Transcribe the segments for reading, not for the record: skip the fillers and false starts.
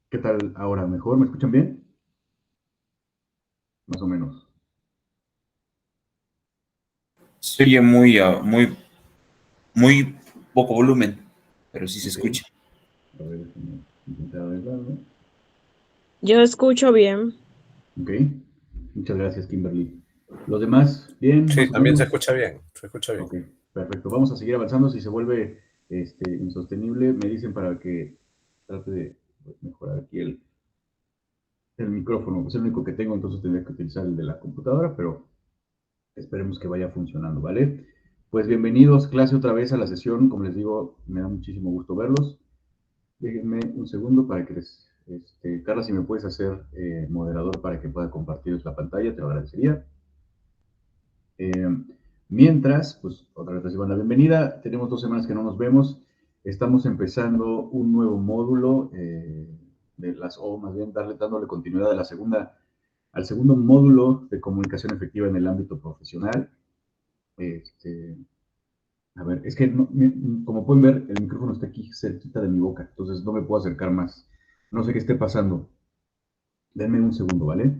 ¿Qué tal ahora? ¿Mejor? ¿Me escuchan bien? Más o menos. Se oye muy poco volumen, pero sí se Ok. escucha. A ver, déjenme intentar arreglarlo. Yo escucho bien. Ok. Muchas gracias, Kimberly. ¿Los demás? ¿Bien? Sí, ¿Más o también se menos? escucha bien, se escucha bien. Ok, perfecto. Vamos a seguir avanzando. Si se vuelve insostenible, me dicen para que trate de mejorar aquí el micrófono. Es el único que tengo, entonces tendré que utilizar el de la computadora, pero esperemos que vaya funcionando, ¿vale? Pues bienvenidos, clase, otra vez a la sesión. Como les digo, me da muchísimo gusto verlos. Déjenme un segundo para que les... Carla, si me puedes hacer moderador para que pueda compartir la pantalla, te lo agradecería. Eh, Mientras, pues otra vez reciban la bienvenida. Tenemos 2 semanas que no nos vemos. Estamos empezando un nuevo módulo o más bien dándole continuidad a al segundo módulo de comunicación efectiva en el ámbito profesional. Este, a ver, es que como pueden ver, el micrófono está aquí cerquita de mi boca, entonces no me puedo acercar más. No sé qué esté pasando. Denme un segundo, ¿vale?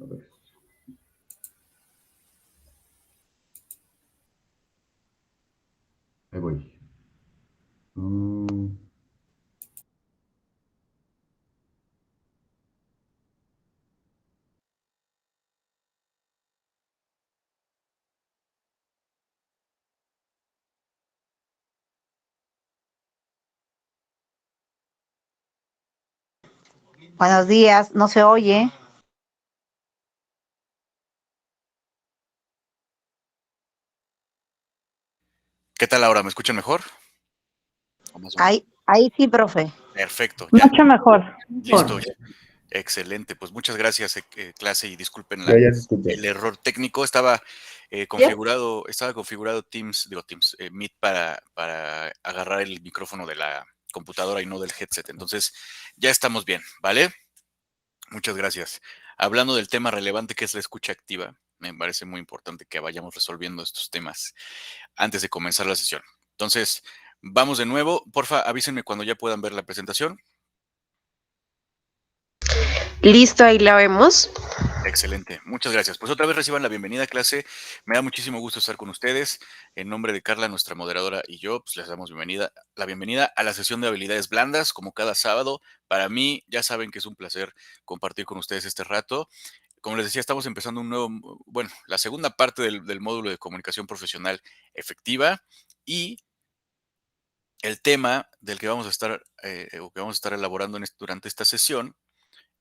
A ver. Ahí voy. Mm, Buenos días, no se oye. ¿Qué tal ahora? ¿Me escuchan mejor? ¿O más o menos? Ahí sí, profe. Perfecto, ya. Mucho mejor. Listo. Excelente. Pues muchas gracias, clase, y disculpen ya se escucha. el error técnico. Estaba configurado Teams, Meet para agarrar el micrófono de la computadora y no del headset. Entonces, ya estamos bien, ¿vale? Muchas gracias. Hablando del tema relevante que es la escucha activa, me parece muy importante que vayamos resolviendo estos temas antes de comenzar la sesión. Entonces, vamos de nuevo. Porfa, avísenme cuando ya puedan ver la presentación. Listo, ahí la vemos. Excelente, muchas gracias. Pues otra vez reciban la bienvenida, clase. Me da muchísimo gusto estar con ustedes. En nombre de Carla, nuestra moderadora, y yo, pues les damos la bienvenida a la sesión de habilidades blandas, como cada sábado. Para mí, ya saben que es un placer compartir con ustedes este rato. Como les decía, estamos empezando la segunda parte del módulo de comunicación profesional efectiva, y el tema del que vamos a estar o que vamos a estar elaborando durante esta sesión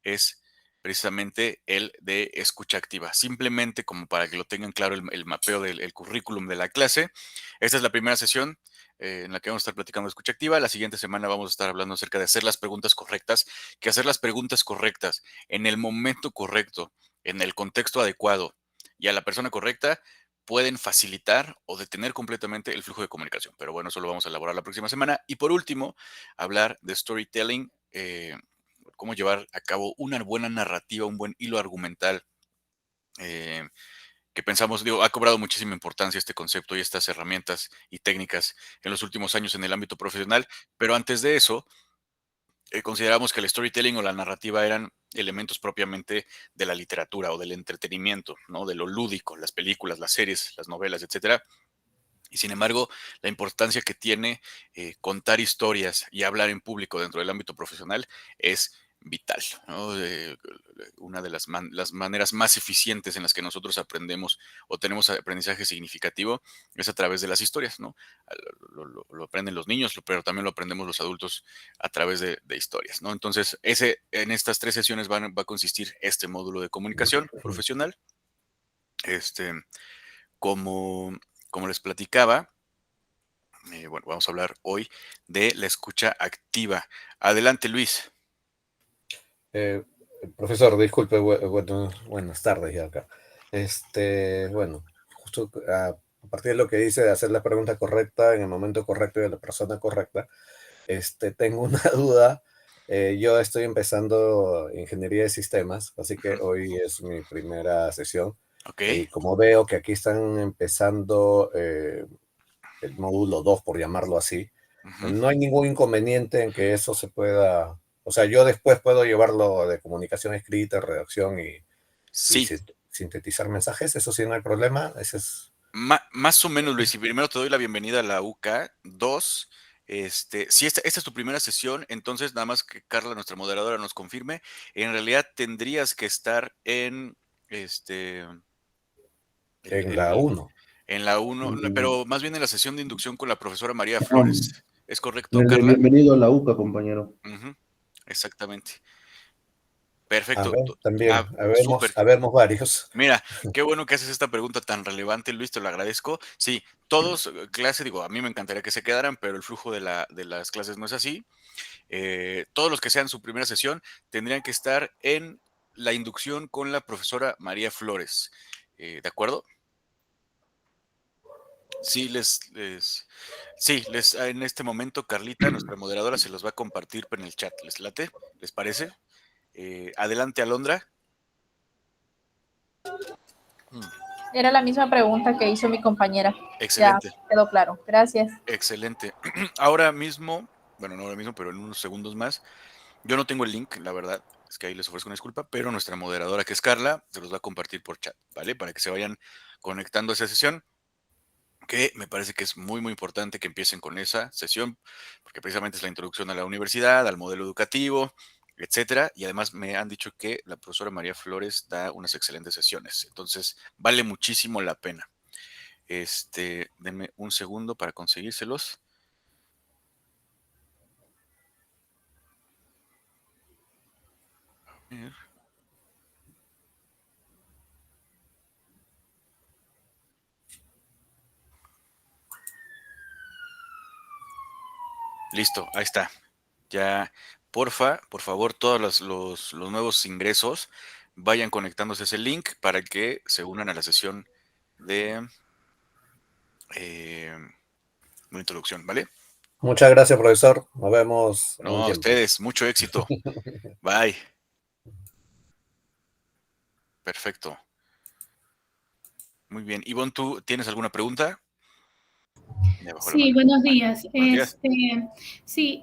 es precisamente el de escucha activa. Simplemente como para que lo tengan claro el mapeo del currículum de la clase. Esta es la primera sesión en la que vamos a estar platicando de escucha activa. La siguiente semana vamos a estar hablando acerca de hacer las preguntas correctas, que hacer las preguntas correctas en el momento correcto, en el contexto adecuado y a la persona correcta pueden facilitar o detener completamente el flujo de comunicación. Pero bueno, eso lo vamos a elaborar la próxima semana. Y por último, hablar de storytelling, cómo llevar a cabo una buena narrativa, un buen hilo argumental, eh, que pensamos, digo, ha cobrado muchísima importancia este concepto y estas herramientas y técnicas en los últimos años en el ámbito profesional, pero antes de eso, consideramos que el storytelling o la narrativa eran elementos propiamente de la literatura o del entretenimiento, ¿no? De lo lúdico, las películas, las series, las novelas, etcétera. Y sin embargo, la importancia que tiene contar historias y hablar en público dentro del ámbito profesional es vital, ¿no? Una de las maneras más eficientes en las que nosotros aprendemos o tenemos aprendizaje significativo es a través de las historias, ¿no? Lo aprenden los niños, pero también lo aprendemos los adultos a través de historias, ¿no? Entonces, en estas 3 sesiones va a consistir este módulo de comunicación profesional. Este, como, como les platicaba, bueno, vamos a hablar hoy de la escucha activa. Adelante, Luis. Eh, Profesor, disculpe, buenas tardes ya acá. Bueno, justo a partir de lo que dice de hacer la pregunta correcta en el momento correcto y de la persona correcta, tengo una duda. Yo estoy empezando ingeniería de sistemas, así que hoy es mi primera sesión. Ok. Y como veo que aquí están empezando el módulo 2, por llamarlo así, Ujú. no hay ningún inconveniente en que eso se pueda, o sea, yo después puedo llevarlo de comunicación escrita, redacción y Sí, sintetizar mensajes, eso sí no hay problema, ese es... más o menos, Luis, y primero te doy la bienvenida a la UK. Dos, si esta es tu primera sesión, entonces nada más que Carla, nuestra moderadora, nos confirme. En realidad tendrías que estar en este, En la 1. en la uno, no, Mm, pero más bien en la sesión de inducción con la profesora María um, Flores. ¿Es en correcto, el de Carla? bienvenido a la UCA, compañero. Ujú, exactamente. A Perfecto. ver, también, Súper. habemos varios. Mira, qué bueno que haces esta pregunta tan relevante, Luis, te lo agradezco. Sí, todos, clase, digo, a mí me encantaría que se quedaran, pero el flujo de las clases no es así. Todos los que sean su primera sesión tendrían que estar en la inducción con la profesora María Flores. ¿De acuerdo? Sí, en este momento Carlita, nuestra moderadora, se los va a compartir en el chat. ¿Les late? ¿Les parece? Adelante, Alondra. Mm, Era la misma pregunta que hizo mi compañera. Ya excelente. quedó claro. Gracias. Excelente. Ahora mismo, bueno, no ahora mismo, pero en unos segundos más, yo no tengo el link, la verdad, es que ahí les ofrezco una disculpa, pero nuestra moderadora, que es Carla, se los va a compartir por chat, ¿vale? Para que se vayan conectando a esa sesión, que me parece que es muy, muy importante que empiecen con esa sesión, porque precisamente es la introducción a la universidad, al modelo educativo, etcétera, y además me han dicho que la profesora María Flores da unas excelentes sesiones, entonces vale muchísimo la pena. Denme un segundo para conseguírselos. Ver. Listo, ahí está. Ya, por favor, todos los nuevos ingresos vayan conectándose a ese link para que se unan a la sesión de eh, una introducción, ¿vale? Muchas gracias, profesor. Nos vemos en un No, a tiempo. ustedes, mucho éxito. Bye. Perfecto. Muy bien. Ivonne, ¿tú tienes alguna pregunta? Me bajó la Sí, mano. buenos días. Buenos días. Sí,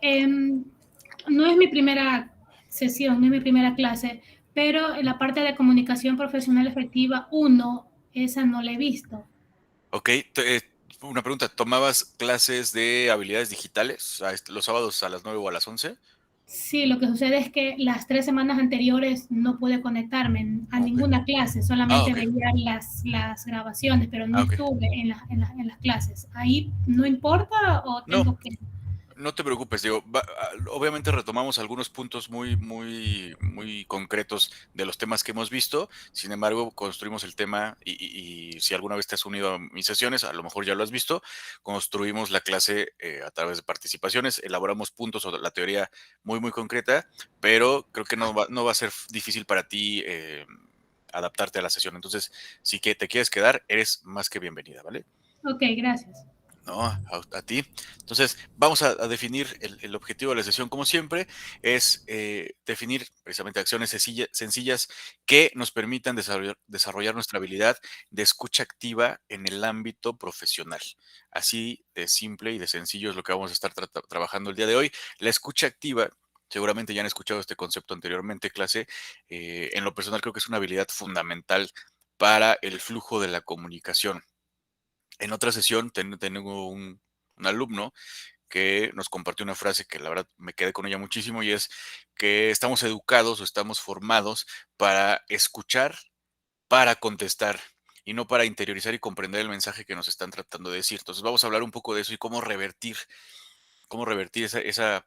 no es mi primera sesión, no es mi primera clase, pero en la parte de comunicación profesional efectiva uno, esa no la he visto. Ok, una pregunta. ¿Tomabas clases de habilidades digitales los sábados a las 9 o a las 11? Sí, lo que sucede es que las 3 semanas anteriores no pude conectarme a Ok. ninguna clase, Ah, solamente ok. veía las grabaciones, pero no Ah, ok. estuve en las clases. ¿Ahí no importa o No, tengo que...? no te preocupes, digo, obviamente retomamos algunos puntos muy, muy, muy concretos de los temas que hemos visto. Sin embargo, construimos el tema y si alguna vez te has unido a mis sesiones, a lo mejor ya lo has visto, construimos la clase a través de participaciones, elaboramos puntos o la teoría muy, muy concreta, pero creo que no va a ser difícil para ti adaptarte a la sesión. Entonces, si que te quieres quedar, eres más que bienvenida, ¿vale? Ok, gracias. No, a ti. Entonces, vamos a definir el objetivo de la sesión, como siempre, es definir precisamente acciones sencillas que nos permitan desarrollar nuestra habilidad de escucha activa en el ámbito profesional. Así de simple y de sencillo es lo que vamos a estar trabajando el día de hoy. La escucha activa, seguramente ya han escuchado este concepto anteriormente, clase. En lo personal creo que es una habilidad fundamental para el flujo de la comunicación. En otra sesión tengo un alumno que nos compartió una frase que la verdad me quedé con ella muchísimo y es que estamos educados o estamos formados para escuchar, para contestar y no para interiorizar y comprender el mensaje que nos están tratando de decir. Entonces vamos a hablar un poco de eso y cómo revertir pues a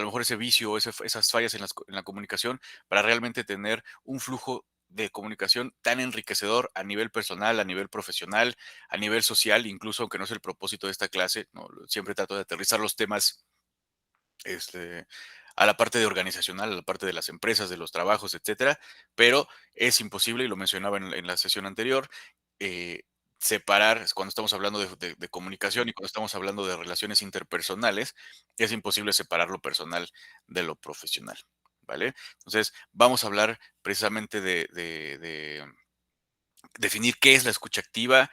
lo mejor ese vicio o esas fallas en la comunicación para realmente tener un flujo de comunicación tan enriquecedor a nivel personal, a nivel profesional, a nivel social, incluso aunque no es el propósito de esta clase, ¿no? Siempre trato de aterrizar los temas este, a la parte de organizacional, a la parte de las empresas, de los trabajos, etcétera, pero es imposible, y lo mencionaba en la sesión anterior, eh, separar, cuando estamos hablando de comunicación y cuando estamos hablando de relaciones interpersonales, es imposible separar lo personal de lo profesional, ¿vale? Entonces, vamos a hablar precisamente definir qué es la escucha activa,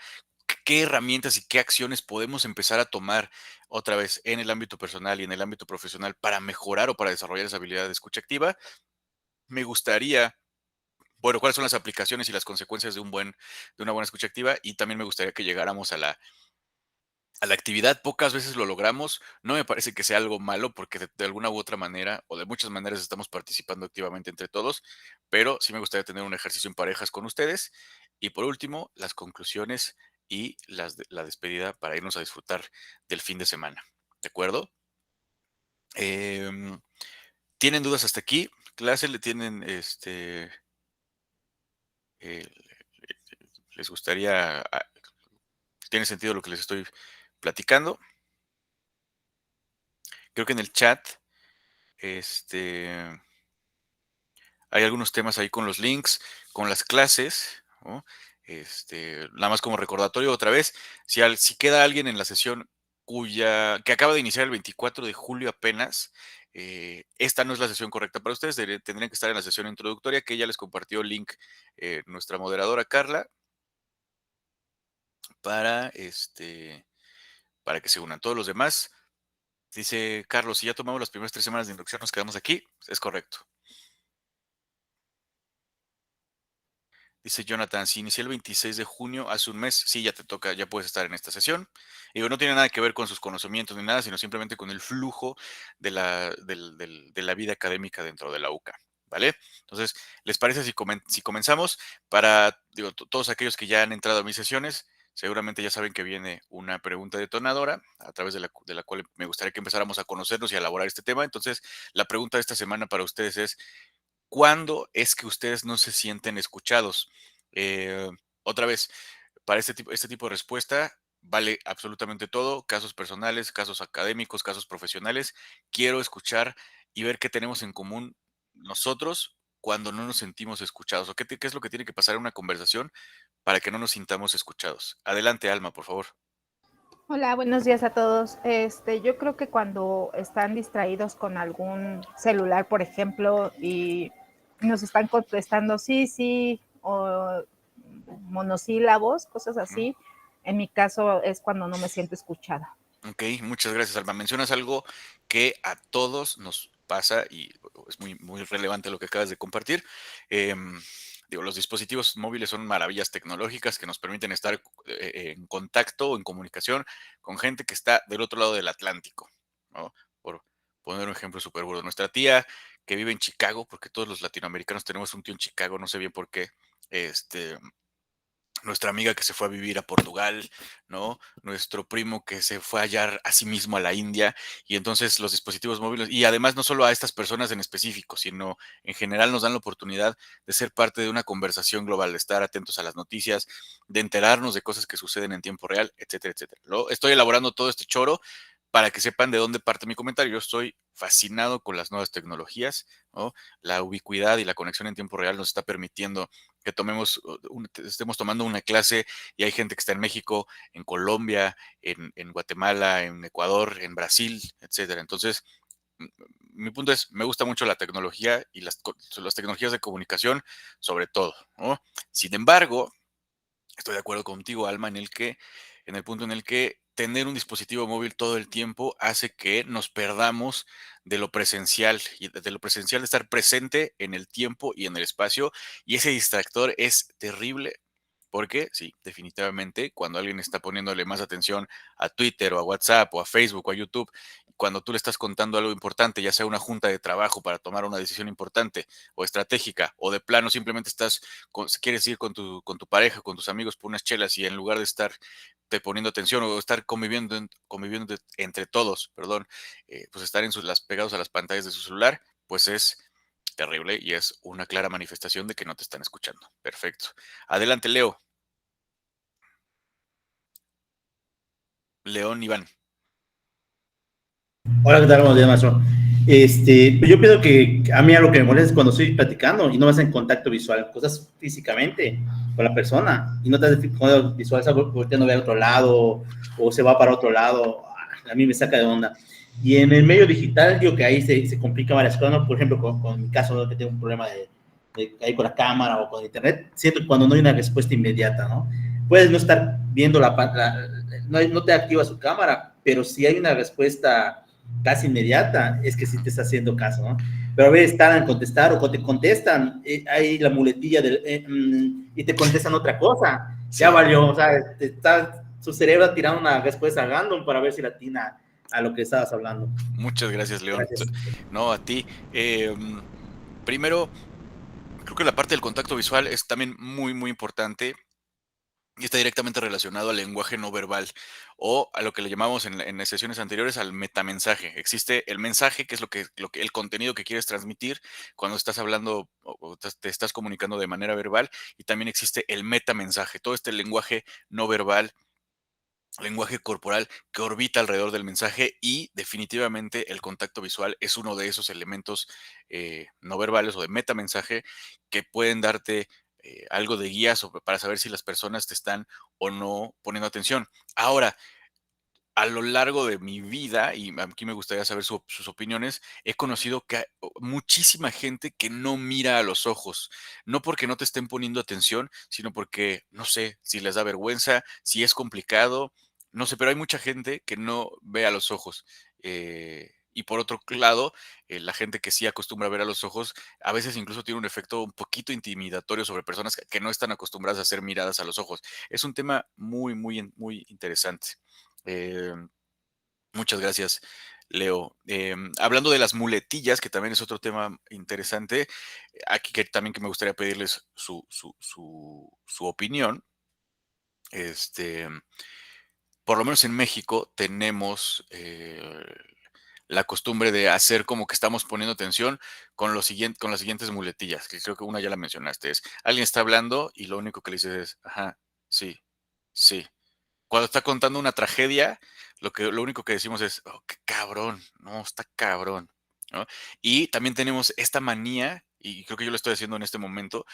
qué herramientas y qué acciones podemos empezar a tomar otra vez en el ámbito personal y en el ámbito profesional para mejorar o para desarrollar esa habilidad de escucha activa. Me gustaría, bueno, cuáles son las aplicaciones y las consecuencias de una buena escucha activa, y también me gustaría que llegáramos a la actividad. Pocas veces lo logramos. No me parece que sea algo malo porque de alguna u otra manera o de muchas maneras estamos participando activamente entre todos, pero sí me gustaría tener un ejercicio en parejas con ustedes. Y por último, las conclusiones y la despedida para irnos a disfrutar del fin de semana. ¿De acuerdo? Em, ¿Tienen dudas hasta aquí? ¿Clase le tienen, eh, les gustaría, tiene sentido lo que les estoy platicando? Creo que en el chat, hay algunos temas ahí con los links, con las clases, ¿no? Nada más como recordatorio otra vez, si queda alguien en la sesión que acaba de iniciar el 24 de julio apenas, esta no es la sesión correcta para ustedes, tendrían que estar en la sesión introductoria que ya les compartió el link nuestra moderadora Carla para, para que se unan todos los demás. Dice Carlos, si ya tomamos las primeras 3 semanas de inducción, nos quedamos aquí. Es correcto. Dice Jonathan, si inicié el 26 de junio, hace un mes, sí, ya te toca, ya puedes estar en esta sesión. Y no tiene nada que ver con sus conocimientos ni nada, sino simplemente con el flujo de la vida académica dentro de la UCA, ¿vale? Entonces, ¿les parece si comenzamos? Todos aquellos que ya han entrado a mis sesiones, seguramente ya saben que viene una pregunta detonadora, a través de la cual me gustaría que empezáramos a conocernos y a elaborar este tema. Entonces, la pregunta de esta semana para ustedes es, ¿cuándo es que ustedes no se sienten escuchados? Otra vez, para este tipo de respuesta vale absolutamente todo, casos personales, casos académicos, casos profesionales. Quiero escuchar y ver qué tenemos en común nosotros cuando no nos sentimos escuchados, o qué es lo que tiene que pasar en una conversación para que no nos sintamos escuchados. Adelante, Alma, por favor. Hola, buenos días a todos. Yo creo que cuando están distraídos con algún celular, por ejemplo, y nos están contestando sí, o monosílabos, cosas así, en mi caso es cuando no me siento escuchada. Ok, muchas gracias, Alma. Mencionas algo que a todos nos pasa y es muy, muy relevante lo que acabas de compartir. Los dispositivos móviles son maravillas tecnológicas que nos permiten estar en contacto o en comunicación con gente que está del otro lado del Atlántico, ¿no? Por poner un ejemplo súper burdo. Nuestra tía que vive en Chicago, porque todos los latinoamericanos tenemos un tío en Chicago, no sé bien por qué, nuestra amiga que se fue a vivir a Portugal, ¿no? Nuestro primo que se fue a hallar a sí mismo a la India, y entonces los dispositivos móviles, y además no solo a estas personas en específico, sino en general nos dan la oportunidad de ser parte de una conversación global, de estar atentos a las noticias, de enterarnos de cosas que suceden en tiempo real, etcétera, etcétera. Estoy elaborando todo este choro para que sepan de dónde parte mi comentario. Yo estoy fascinado con las nuevas tecnologías, ¿no? La ubicuidad y la conexión en tiempo real nos está permitiendo que estemos tomando una clase y hay gente que está en México, en Colombia, en Guatemala, en Ecuador, en Brasil, etcétera. Entonces, mi punto es, me gusta mucho la tecnología y las tecnologías de comunicación, sobre todo, ¿no? Sin embargo, estoy de acuerdo contigo, Alma, en el punto en el que tener un dispositivo móvil todo el tiempo hace que nos perdamos de lo presencial, y de lo presencial, de estar presente en el tiempo y en el espacio, y ese distractor es terrible. Porque sí, definitivamente, cuando alguien está poniéndole más atención a Twitter o a WhatsApp o a Facebook o a YouTube, cuando tú le estás contando algo importante, ya sea una junta de trabajo para tomar una decisión importante o estratégica, o de plano simplemente quieres ir con tu pareja, con tus amigos por unas chelas, y en lugar de estar te poniendo atención o estar conviviendo entre todos, perdón, pues estar pegados a las pantallas de su celular, pues es terrible y es una clara manifestación de que no te están escuchando. Perfecto. Adelante, Leo. León Iván. Hola, ¿qué tal? Buenos días, maestro. Yo pienso que a mí algo que me molesta es cuando estoy platicando y no me hacen contacto visual, cosas físicamente con la persona, y no te haces contacto visual, está volteando a ver a otro lado o se va para otro lado. A mí me saca de onda. Y en el medio digital, digo que ahí se complican varias cosas, ¿no? Por ejemplo, con mi caso, ¿no? Que tengo un problema ahí con la cámara o con internet, siento que cuando no hay una respuesta inmediata, ¿no? Puedes no estar viendo no te activa su cámara, pero si hay una respuesta casi inmediata, es que sí te está haciendo caso, ¿no? Pero a veces tardan en contestar o te contestan, hay la muletilla y te contestan otra cosa, Sí. ya valió, o sea, su cerebro tirando una respuesta random para ver si la atina a lo que estabas hablando. Muchas gracias, León. Gracias. No, a ti. Primero, creo que la parte del contacto visual es también muy, muy importante y está directamente relacionado al lenguaje no verbal o a lo que le llamamos en las sesiones anteriores al metamensaje. Existe el mensaje, que es el contenido que quieres transmitir cuando estás hablando o te estás comunicando de manera verbal, y también existe el metamensaje, todo este lenguaje no verbal, lenguaje corporal que orbita alrededor del mensaje, y definitivamente el contacto visual es uno de esos elementos no verbales o de metamensaje que pueden darte algo de guía para saber si las personas te están o no poniendo atención. Ahora, a lo largo de mi vida, y aquí me gustaría saber sus opiniones, he conocido que hay muchísima gente que no mira a los ojos, no porque no te estén poniendo atención, sino porque, no sé, si les da vergüenza, si es complicado, no sé, pero hay mucha gente que no ve a los ojos. Y por otro lado, la gente que sí acostumbra a ver a los ojos, a veces incluso tiene un efecto un poquito intimidatorio sobre personas que no están acostumbradas a ser miradas a los ojos. Es un tema muy, muy, muy interesante. Eh, Muchas gracias, Leo. Hablando de las muletillas, que también es otro tema interesante, aquí también que me gustaría pedirles su opinión. Por lo menos en México tenemos la costumbre de hacer como que estamos poniendo atención con las siguientes muletillas, que creo que una ya la mencionaste. Es, alguien está hablando y lo único que le dices es, ajá, sí, sí. Cuando está contando una tragedia, lo único que decimos es: "Oh, qué cabrón, no, está cabrón", ¿no? Y también tenemos esta manía, y creo que yo lo estoy haciendo en este momento,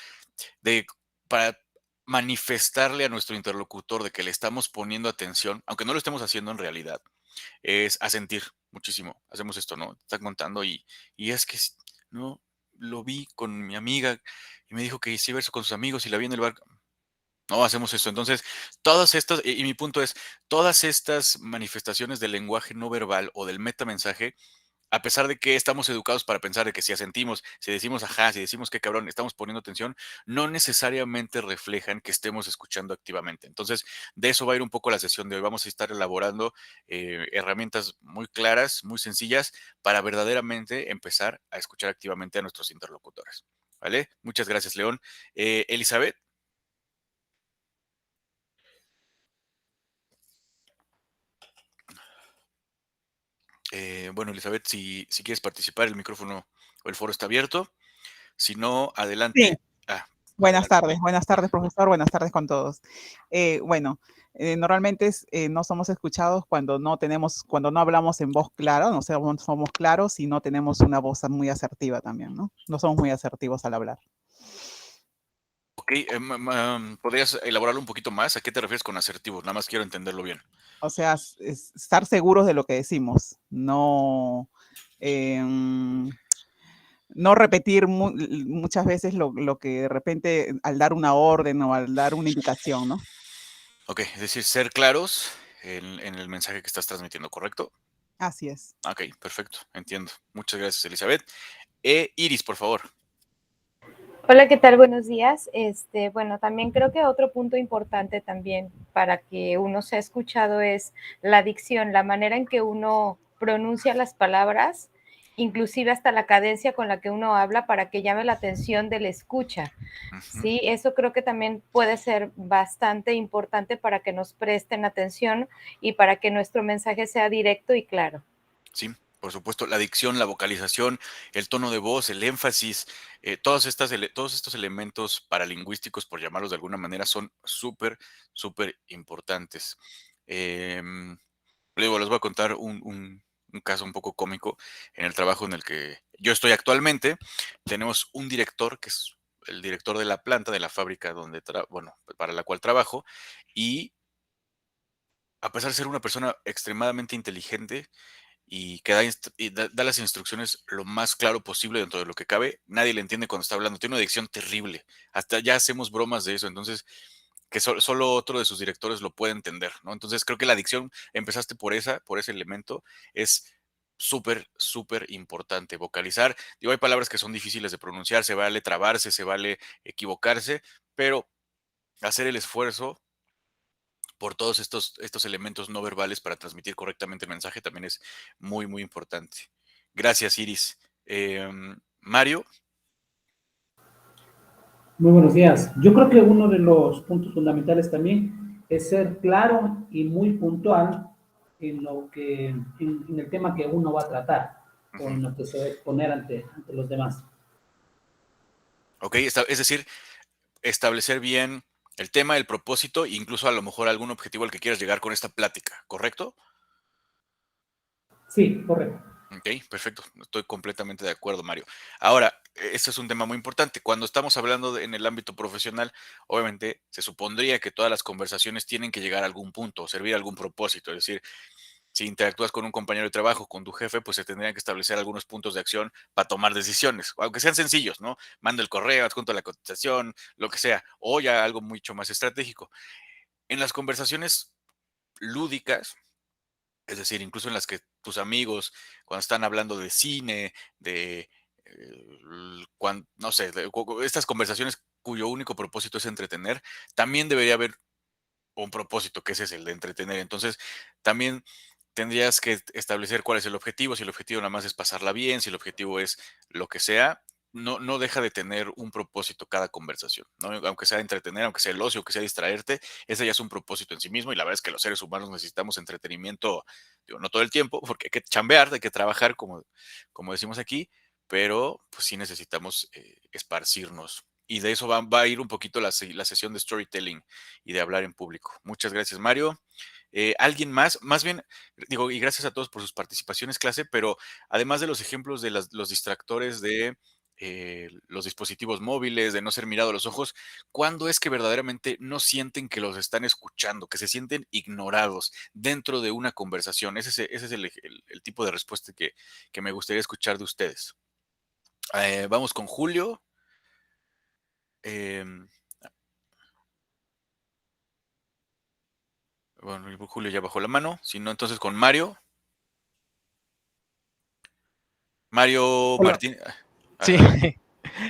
de para manifestarle a nuestro interlocutor de que le estamos poniendo atención, aunque no lo estemos haciendo en realidad, es asentir muchísimo. Hacemos esto, ¿no? Están contando y es que no, lo vi con mi amiga y me dijo que sí iba a verse con sus amigos y la vi en el bar. No, hacemos eso. Entonces, todas estas, y mi punto es, todas estas manifestaciones del lenguaje no verbal o del metamensaje, a pesar de que estamos educados para pensar de que si asentimos, si decimos ajá, si decimos qué cabrón, estamos poniendo atención, no necesariamente reflejan que estemos escuchando activamente. Entonces, de eso va a ir un poco la sesión de hoy. Vamos a estar elaborando herramientas muy claras, muy sencillas, para verdaderamente empezar a escuchar activamente a nuestros interlocutores. ¿Vale? Muchas gracias, León. Elizabeth. Bueno, Elizabeth, si quieres participar, el micrófono o el foro está abierto. Si no, adelante. Sí. Ah, Buenas adelante. tardes, profesor, buenas tardes con todos. Normalmente no somos escuchados cuando no hablamos en voz clara, no somos claros y no tenemos una voz muy asertiva también, ¿no? No somos muy asertivos al hablar. Ok, ¿podrías elaborarlo un poquito más? ¿A qué te refieres con asertivos? Nada más quiero entenderlo bien. O sea, estar seguros de lo que decimos, no, no repetir muchas veces lo que de repente al dar una orden o al dar una indicación, ¿no? Ok, es decir, ser claros en el mensaje que estás transmitiendo, ¿correcto? Así es. Ok, perfecto, entiendo. Muchas gracias, Elizabeth. Iris, por favor. Hola, ¿qué tal? Buenos días. Bueno, también creo que otro punto importante también para que uno sea escuchado es la dicción, la manera en que uno pronuncia las palabras, inclusive hasta la cadencia con la que uno habla para que llame la atención del escucha. Sí, eso creo que también puede ser bastante importante para que nos presten atención y para que nuestro mensaje sea directo y claro. Sí, por supuesto, la dicción, la vocalización, el tono de voz, el énfasis, todos estos elementos paralingüísticos, por llamarlos de alguna manera, son súper, súper importantes. Luego les voy a contar un caso un poco cómico en el trabajo en el que yo estoy actualmente. Tenemos un director que es el director de la planta, de la fábrica para la cual trabajo, y a pesar de ser una persona extremadamente inteligente, y que da las instrucciones lo más claro posible dentro de lo que cabe. Nadie le entiende cuando está hablando. Tiene una dicción terrible. Hasta ya hacemos bromas de eso. Entonces, que solo otro de sus directores lo puede entender, ¿no? Entonces, creo que la dicción, empezaste por ese elemento, es súper, súper importante. Vocalizar. Digo, hay palabras que son difíciles de pronunciar, se vale trabarse, se vale equivocarse, pero hacer el esfuerzo por todos estos elementos no verbales para transmitir correctamente el mensaje también es muy, muy importante. Gracias, Iris. Mario. Muy buenos días. Yo creo que uno de los puntos fundamentales también es ser claro y muy puntual en el tema que uno va a tratar o en lo que se va a exponer ante los demás. Ok, es decir, establecer bien el tema, el propósito e incluso a lo mejor algún objetivo al que quieras llegar con esta plática, ¿correcto? Sí, correcto. Ok, perfecto. Estoy completamente de acuerdo, Mario. Ahora, este es un tema muy importante. Cuando estamos hablando en el ámbito profesional, obviamente se supondría que todas las conversaciones tienen que llegar a algún punto o servir a algún propósito. Es decir, si interactúas con un compañero de trabajo, con tu jefe, pues se tendrían que establecer algunos puntos de acción para tomar decisiones, aunque sean sencillos, ¿no? Manda el correo, adjunto la cotización, lo que sea, o ya algo mucho más estratégico. En las conversaciones lúdicas, es decir, incluso en las que tus amigos, cuando están hablando de cine, de, no sé, estas conversaciones cuyo único propósito es entretener, también debería haber un propósito, que ese es el de entretener. Entonces, también tendrías que establecer cuál es el objetivo, si el objetivo nada más es pasarla bien, si el objetivo es lo que sea, no deja de tener un propósito cada conversación, ¿no? Aunque sea entretener, aunque sea el ocio, aunque sea distraerte, ese ya es un propósito en sí mismo y la verdad es que los seres humanos necesitamos entretenimiento, digo, no todo el tiempo, porque hay que chambear, hay que trabajar, como decimos aquí, pero pues sí necesitamos esparcirnos. Y de eso va a ir un poquito la sesión de storytelling y de hablar en público. Muchas gracias, Mario. ¿Alguien más? Más bien, digo, y gracias a todos por sus participaciones, clase, pero además de los ejemplos de los distractores de los dispositivos móviles, de no ser mirado a los ojos, ¿cuándo es que verdaderamente no sienten que los están escuchando, que se sienten ignorados dentro de una conversación? Ese es el tipo de respuesta que me gustaría escuchar de ustedes. Vamos con Julio. Bueno, Julio ya bajó la mano. Si no, entonces con Mario. Mario Hola. Martín. Sí,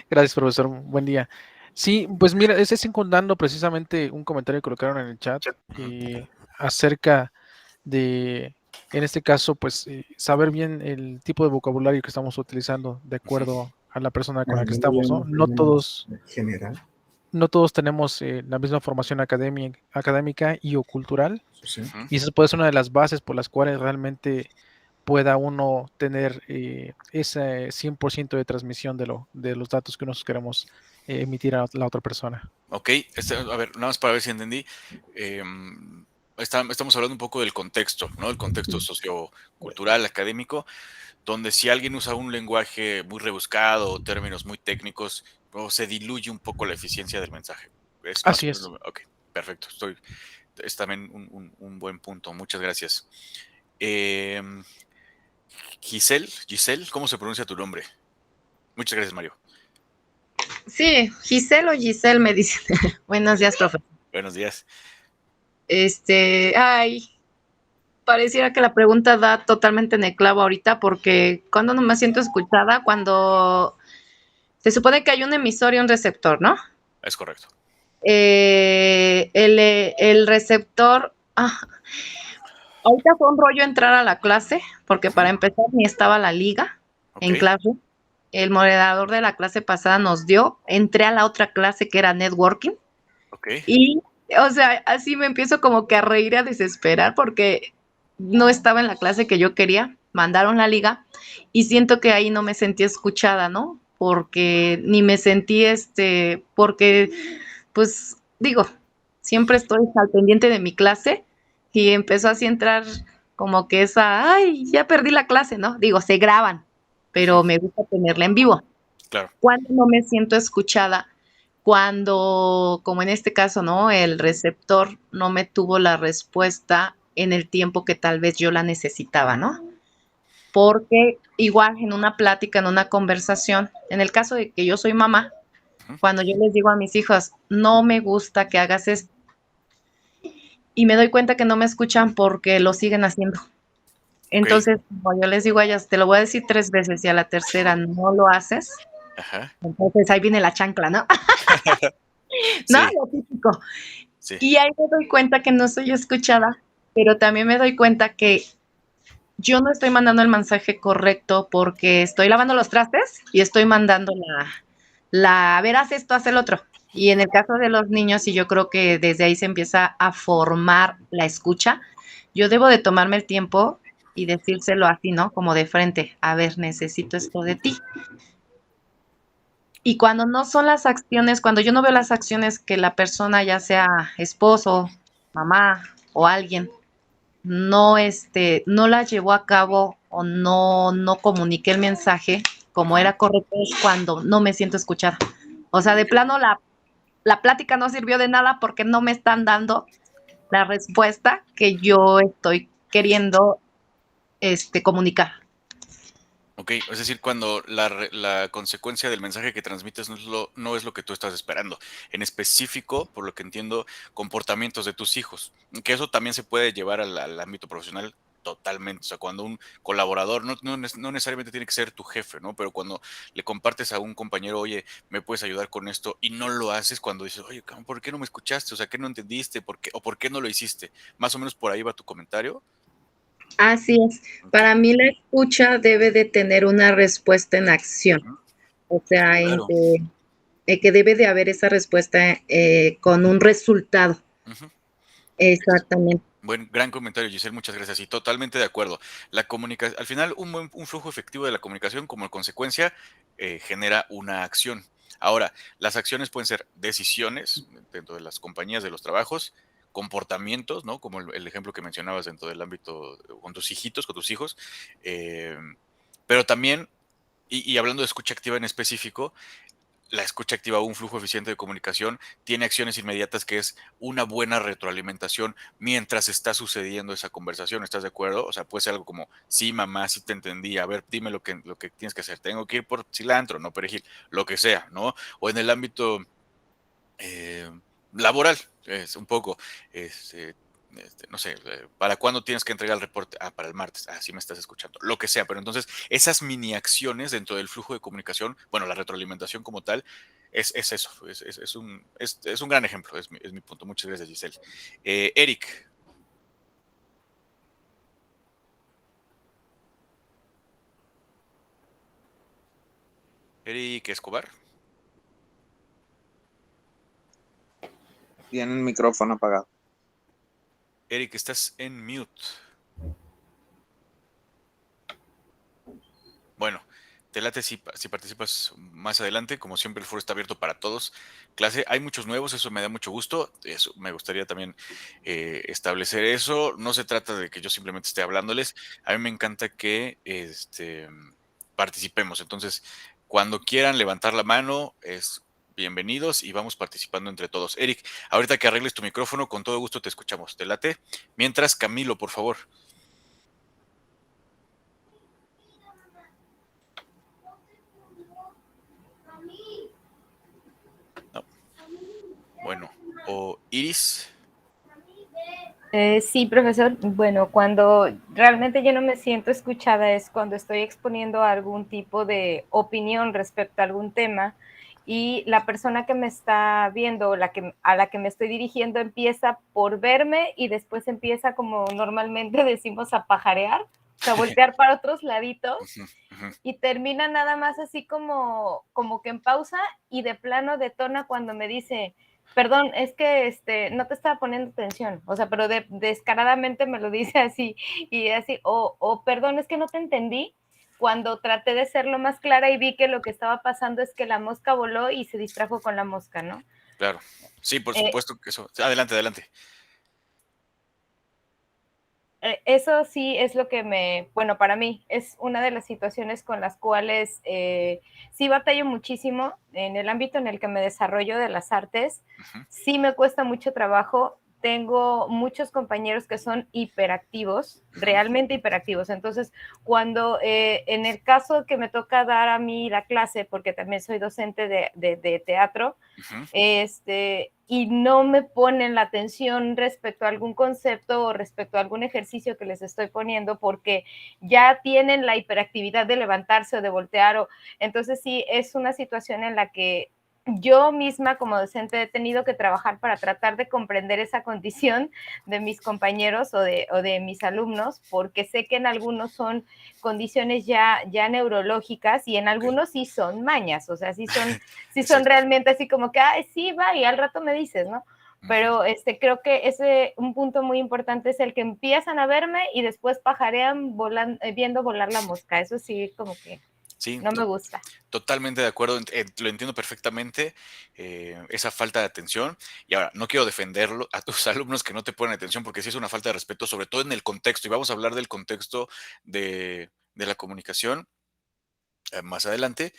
gracias, profesor. Buen día. Sí, pues mira, es secundando precisamente un comentario que colocaron en el chat acerca de, en este caso, pues saber bien el tipo de vocabulario que estamos utilizando de acuerdo a la persona con la que estamos, ¿no? No todos tenemos la misma formación académica y o cultural, y esa puede ser una de las bases por las cuales realmente pueda uno tener ese 100% de transmisión de los datos que nosotros queremos emitir a la otra persona. Ok, a ver, nada más para ver si entendí. Estamos hablando un poco del contexto, ¿no? El contexto sociocultural, académico, donde si alguien usa un lenguaje muy rebuscado o términos muy técnicos, se diluye un poco la eficiencia del mensaje. Así es. Ok, perfecto. Es también un buen punto. Muchas gracias. Giselle, ¿cómo se pronuncia tu nombre? Muchas gracias, Mario. Sí, Giselle o Giselle me dice. Buenos días, profe. Buenos días. Pareciera que la pregunta da totalmente en el clavo ahorita, porque cuando no me siento escuchada, cuando se supone que hay un emisor y un receptor, ¿no? Es correcto. El receptor, ahorita fue un rollo entrar a la clase, porque para empezar ni estaba la liga en clase. El moderador de la clase pasada nos dio, entré a la otra clase que era networking. Y, o sea, así me empiezo como que a reír y a desesperar porque no estaba en la clase que yo quería, mandaron la liga y siento que ahí no me sentí escuchada, ¿no? Porque ni me sentí, porque, pues, digo, siempre estoy al pendiente de mi clase y empezó así a entrar como que ya perdí la clase, ¿no? Digo, se graban, pero me gusta tenerla en vivo. Claro. Cuando no me siento escuchada, cuando, como en este caso, ¿no? El receptor no me tuvo la respuesta en el tiempo que tal vez yo la necesitaba, ¿no? porque igual en una plática, en una conversación, en el caso de que yo soy mamá, cuando yo les digo a mis hijos, no me gusta que hagas esto, y me doy cuenta que no me escuchan porque lo siguen haciendo. Entonces, como yo les digo a ellas, te lo voy a decir 3 veces y a la tercera no lo haces, entonces ahí viene la chancla, ¿no? ¿No? Sí. Lo típico. Sí. Y ahí me doy cuenta que no soy escuchada, pero también me doy cuenta que yo no estoy mandando el mensaje correcto porque estoy lavando los trastes y estoy mandando a ver, haz esto, haz el otro. Y en el caso de los niños, y yo creo que desde ahí se empieza a formar la escucha, yo debo de tomarme el tiempo y decírselo así, ¿no? Como de frente, a ver, necesito esto de ti. Y cuando no son las acciones, cuando yo no veo las acciones que la persona, ya sea esposo, mamá o alguien, no la llevó a cabo o no comuniqué el mensaje como era correcto, es cuando no me siento escuchada. O sea, de plano la plática no sirvió de nada porque no me están dando la respuesta que yo estoy queriendo comunicar. Ok, es decir, cuando la consecuencia del mensaje que transmites no es lo que tú estás esperando. En específico, por lo que entiendo, comportamientos de tus hijos. Que eso también se puede llevar al ámbito profesional totalmente. O sea, cuando un colaborador, no necesariamente tiene que ser tu jefe, ¿no? Pero cuando le compartes a un compañero, oye, ¿me puedes ayudar con esto? Y no lo haces cuando dices, oye, ¿por qué no me escuchaste? O sea, ¿qué no entendiste? ¿Por qué no lo hiciste? Más o menos por ahí va tu comentario. Así es. Para mí la escucha debe de tener una respuesta en acción. O sea, Claro. que debe de haber esa respuesta con un resultado. Exactamente. Gran comentario, Giselle, muchas gracias. Y totalmente de acuerdo. Al final, un flujo efectivo de la comunicación, como consecuencia, genera una acción. Ahora, las acciones pueden ser decisiones dentro de las compañías, de los trabajos, comportamientos, ¿no? Como el ejemplo que mencionabas dentro del ámbito con tus hijitos, con tus hijos. Pero también, y hablando de escucha activa en específico, la escucha activa o un flujo eficiente de comunicación tiene acciones inmediatas que es una buena retroalimentación mientras está sucediendo esa conversación. ¿Estás de acuerdo? O sea, puede ser algo como, sí, mamá, sí te entendí, a ver, dime lo que tienes que hacer. Tengo que ir por cilantro, no perejil, lo que sea, ¿no? O en el ámbito laboral, es un poco, no sé, ¿para cuándo tienes que entregar el reporte? Ah, para el martes. Ah, sí me estás escuchando. Lo que sea, pero entonces esas mini acciones dentro del flujo de comunicación, bueno, la retroalimentación como tal, es eso, es un gran ejemplo, es mi punto. Muchas gracias, Giselle. Eric. Eric Escobar. Tiene el micrófono apagado. Eric, estás en mute. Bueno, te late si participas más adelante. Como siempre, el foro está abierto para todos. Clase, hay muchos nuevos, eso me da mucho gusto. Eso, me gustaría también establecer eso. No se trata de que yo simplemente esté hablándoles. A mí me encanta que participemos. Entonces, cuando quieran levantar la mano, bienvenidos y vamos participando entre todos. Eric, ahorita que arregles tu micrófono, con todo gusto te escuchamos. ¿Te late? Mientras, Camilo, por favor. No. Bueno, o Iris. Sí, profesor. Bueno, cuando realmente yo no me siento escuchada es cuando estoy exponiendo algún tipo de opinión respecto a algún tema y la persona que me está viendo, a la que me estoy dirigiendo, empieza por verme y después empieza, como normalmente decimos, a pajarear, o sea, voltear para otros laditos y termina nada más así como que en pausa y de plano detona cuando me dice: perdón, es que no te estaba poniendo atención, o sea, pero descaradamente me lo dice así, y así, o perdón, es que no te entendí, cuando traté de ser lo más clara y vi que lo que estaba pasando es que la mosca voló y se distrajo con la mosca, ¿no? Claro, sí, por supuesto que eso. Adelante, adelante. Eso sí es lo que bueno, para mí es una de las situaciones con las cuales sí batallo muchísimo en el ámbito en el que me desarrollo de las artes. Sí me cuesta mucho trabajo tengo muchos compañeros que son hiperactivos, realmente hiperactivos. Entonces, cuando en el caso que me toca dar a mí la clase, porque también soy docente de teatro, y no me ponen la atención respecto a algún concepto o respecto a algún ejercicio que les estoy poniendo, porque ya tienen la hiperactividad de levantarse o de voltear, entonces sí, es una situación en la que yo misma como docente he tenido que trabajar para tratar de comprender esa condición de mis compañeros o de mis alumnos, porque sé que en algunos son condiciones ya neurológicas y en algunos sí son mañas, o sea, sí son realmente así como que, ay, sí, va, y al rato me dices, ¿no? Pero creo que un punto muy importante es el que empiezan a verme y después pajarean viendo volar la mosca. Eso sí, como que Sí, no me gusta. totalmente de acuerdo, lo entiendo perfectamente, esa falta de atención. Y ahora, no quiero defenderlo a tus alumnos que no te ponen atención, porque sí es una falta de respeto, sobre todo en el contexto, y vamos a hablar del contexto de la comunicación más adelante,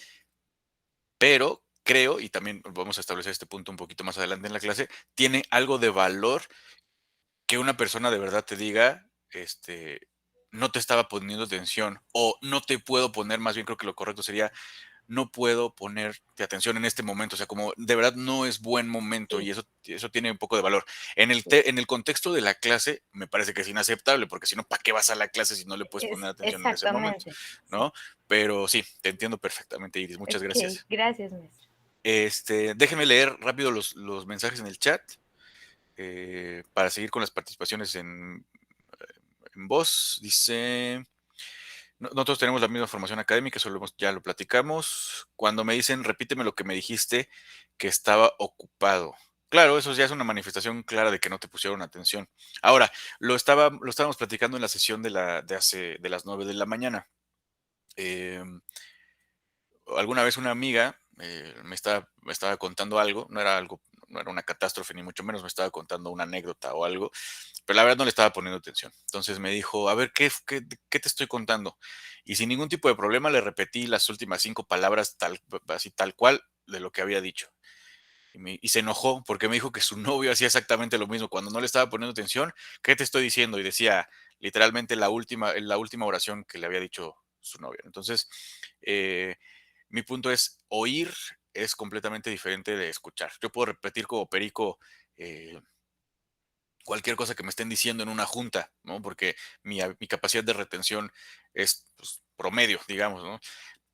pero creo, y también vamos a establecer este punto un poquito más adelante en la clase, tiene algo de valor que una persona de verdad te diga, no te estaba poniendo atención, o no te puedo poner, más bien creo que lo correcto sería, no puedo ponerte atención en este momento, o sea, como de verdad no es buen momento, y eso tiene un poco de valor. En el contexto de la clase, me parece que es inaceptable, porque si no, ¿para qué vas a la clase si no le puedes poner atención en ese momento? Exactamente. ¿No? Pero sí, te entiendo perfectamente, Iris. Muchas gracias. Gracias, maestro. Déjenme leer rápido los mensajes en el chat para seguir con las participaciones en voz. Dice... Nosotros tenemos la misma formación académica, eso ya lo platicamos. Cuando me dicen, repíteme lo que me dijiste, que estaba ocupado. Claro, eso ya es una manifestación clara de que no te pusieron atención. Ahora, lo estábamos platicando en la sesión de las 9 de la mañana. Alguna vez una amiga me estaba contando algo, no era una catástrofe ni mucho menos, me estaba contando una anécdota o algo, pero la verdad no le estaba poniendo atención. Entonces me dijo, a ver, ¿qué te estoy contando? Y sin ningún tipo de problema le repetí las últimas 5 palabras así tal cual de lo que había dicho. Y se enojó porque me dijo que su novio hacía exactamente lo mismo. Cuando no le estaba poniendo atención, ¿qué te estoy diciendo? Y decía literalmente la última oración que le había dicho su novio. Entonces, mi punto es, oír es completamente diferente de escuchar. Yo puedo repetir como perico cualquier cosa que me estén diciendo en una junta, ¿no? Porque mi capacidad de retención es pues, promedio, digamos, ¿no?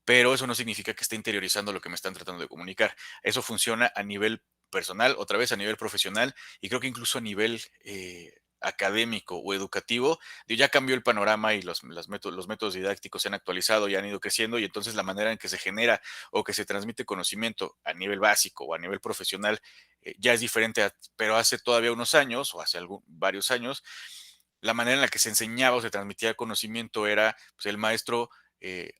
Pero eso no significa que esté interiorizando lo que me están tratando de comunicar. Eso funciona a nivel personal, otra vez a nivel profesional, y creo que incluso a nivel académico o educativo. Ya cambió el panorama y los métodos didácticos se han actualizado y han ido creciendo, y entonces la manera en que se genera o que se transmite conocimiento a nivel básico o a nivel profesional ya es diferente, pero hace todavía unos años o hace varios años, la manera en la que se enseñaba o se transmitía conocimiento era, pues el maestro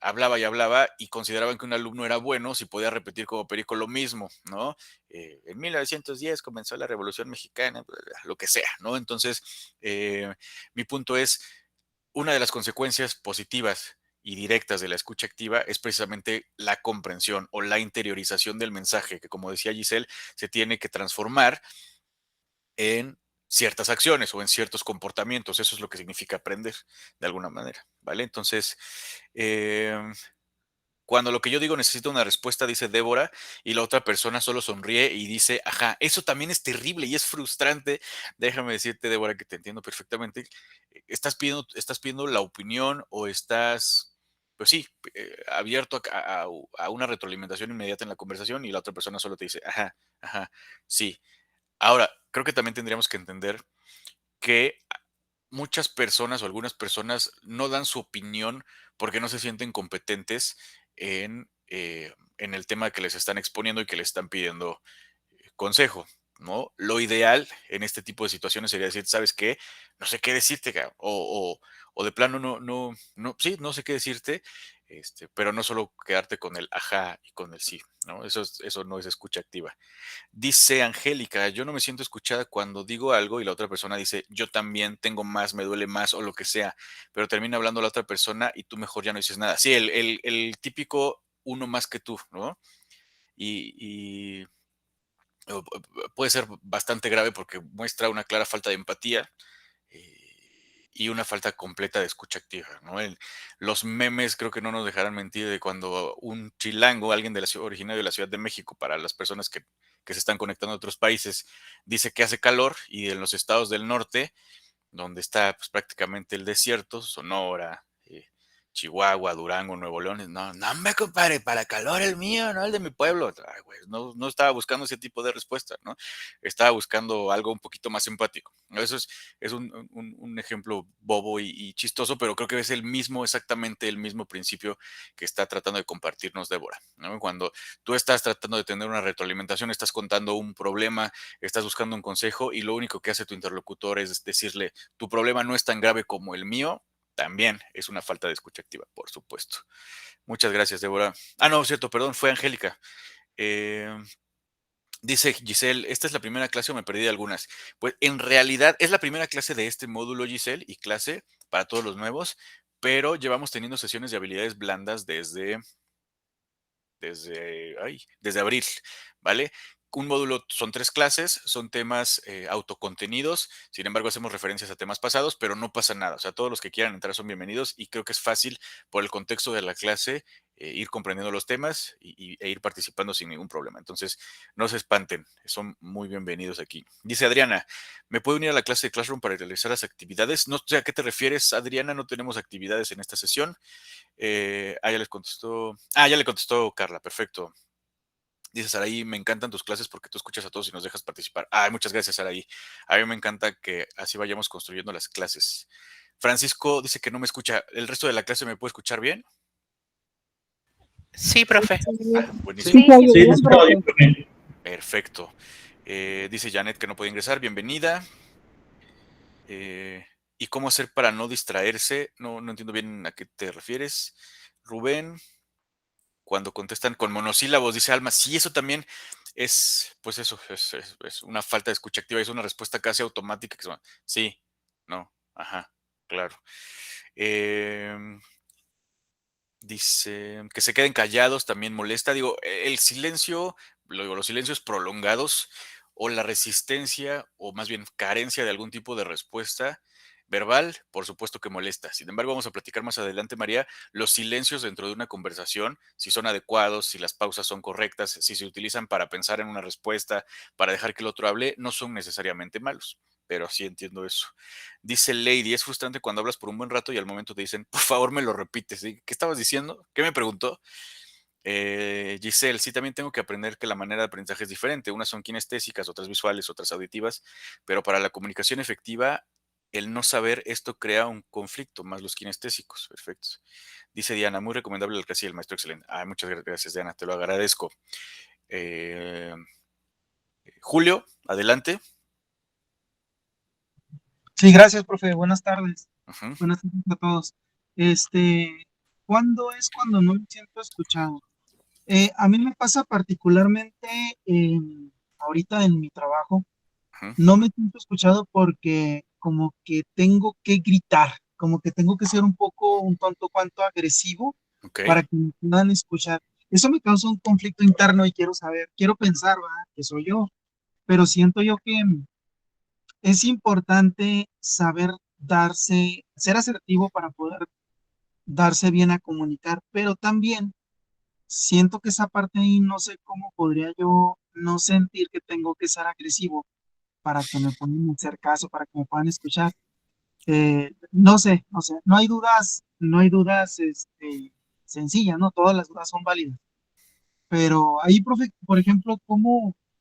hablaba y hablaba y consideraban que un alumno era bueno si podía repetir como perico lo mismo, ¿no? En 1910 comenzó la Revolución Mexicana, lo que sea, ¿no? Entonces, mi punto es, una de las consecuencias positivas y directas de la escucha activa es precisamente la comprensión o la interiorización del mensaje, que como decía Giselle, se tiene que transformar en ciertas acciones o en ciertos comportamientos. Eso es lo que significa aprender de alguna manera, ¿vale? Entonces, cuando lo que yo digo necesita una respuesta, dice Débora, y la otra persona solo sonríe y dice, ajá, eso también es terrible y es frustrante. Déjame decirte, Débora, que te entiendo perfectamente. Estás pidiendo la opinión o estás, pues sí, abierto a una retroalimentación inmediata en la conversación y la otra persona solo te dice, ajá, ajá, sí. Ahora, creo que también tendríamos que entender que muchas personas o algunas personas no dan su opinión porque no se sienten competentes en el tema que les están exponiendo y que les están pidiendo consejo, ¿no? Lo ideal en este tipo de situaciones sería decir, ¿sabes qué? No sé qué decirte, cabrón", o de plano no, sí, no sé qué decirte, pero no solo quedarte con el ajá y con el sí, ¿no? Eso no es escucha activa. Dice Angélica, yo no me siento escuchada cuando digo algo y la otra persona dice, yo también tengo más, me duele más o lo que sea, pero termina hablando la otra persona y tú mejor ya no dices nada. Sí, el típico uno más que tú, ¿no? Y puede ser bastante grave porque muestra una clara falta de empatía y una falta completa de escucha activa, ¿no? Los memes creo que no nos dejarán mentir de cuando un chilango, alguien de la ciudad, originario de la Ciudad de México, para las personas que se están conectando a otros países, dice que hace calor y en los estados del norte, donde está pues, prácticamente el desierto, Sonora, Chihuahua, Durango, Nuevo León, no me compadre, para calor el mío, no el de mi pueblo. Ay, güey, no estaba buscando ese tipo de respuesta, ¿no? Estaba buscando algo un poquito más empático. Eso es un ejemplo bobo y chistoso, pero creo que es exactamente el mismo principio que está tratando de compartirnos Débora, ¿no? Cuando tú estás tratando de tener una retroalimentación, estás contando un problema, estás buscando un consejo y lo único que hace tu interlocutor es decirle, tu problema no es tan grave como el mío, también es una falta de escucha activa, por supuesto. Muchas gracias, Débora. Ah, no, cierto, perdón, fue Angélica. Dice Giselle, ¿esta es la primera clase o me perdí de algunas? Pues en realidad es la primera clase de este módulo, Giselle, y clase para todos los nuevos, pero llevamos teniendo sesiones de habilidades blandas desde abril, ¿vale? Un módulo son 3 clases, son temas autocontenidos, sin embargo hacemos referencias a temas pasados, pero no pasa nada, o sea, todos los que quieran entrar son bienvenidos y creo que es fácil por el contexto de la clase ir comprendiendo los temas e ir participando sin ningún problema. Entonces, no se espanten, son muy bienvenidos aquí. Dice Adriana, ¿me puedo unir a la clase de Classroom para realizar las actividades? No sé a qué te refieres, Adriana, no tenemos actividades en esta sesión. Ya les contestó. Ya le contestó Carla, perfecto. Dice Saraí, me encantan tus clases porque tú escuchas a todos y nos dejas participar. Muchas gracias, Saraí. A mí me encanta que así vayamos construyendo las clases. Francisco dice que no me escucha. ¿El resto de la clase me puede escuchar bien? Sí, profe. Buenísimo. Sí, profe. Perfecto. Dice Janet que no puede ingresar. Bienvenida. ¿Y cómo hacer para no distraerse? No entiendo bien a qué te refieres. Rubén, cuando contestan con monosílabos, dice Alma, sí, eso también es, pues eso, es una falta de escucha activa, es una respuesta casi automática que sí, no, ajá, claro. Dice que se queden callados también molesta. Digo, el silencio, los silencios prolongados o la resistencia o más bien carencia de algún tipo de respuesta verbal, por supuesto que molesta. Sin embargo, vamos a platicar más adelante, María, los silencios dentro de una conversación, si son adecuados, si las pausas son correctas, si se utilizan para pensar en una respuesta, para dejar que el otro hable, no son necesariamente malos. Pero sí entiendo eso. Dice Lady, es frustrante cuando hablas por un buen rato y al momento te dicen, por favor me lo repites. ¿Sí? ¿Qué estabas diciendo? ¿Qué me preguntó? Giselle, sí, también tengo que aprender que la manera de aprendizaje es diferente. Unas son kinestésicas, otras visuales, otras auditivas, pero para la comunicación efectiva, el no saber esto crea un conflicto, más los kinestésicos. Perfecto. Dice Diana, muy recomendable la clase del maestro excelente. Muchas gracias, Diana, te lo agradezco. Julio, adelante. Sí, gracias, profe. Buenas tardes. Ajá. Buenas tardes a todos. ¿Cuándo es cuando no me siento escuchado? A mí me pasa particularmente ahorita en mi trabajo. No me siento escuchado porque como que tengo que gritar, como que tengo que ser un tanto cuanto agresivo para que me puedan escuchar. Eso me causa un conflicto interno y quiero pensar, ¿verdad?, que soy yo, pero siento yo que es importante saber ser asertivo para poder darse bien a comunicar, pero también siento que esa parte ahí no sé cómo podría yo no sentir que tengo que ser agresivo para que me puedan hacer caso, para que me puedan escuchar. No sé, no hay dudas sencillas, ¿no? Todas las dudas son válidas. Pero ahí, profe, por ejemplo,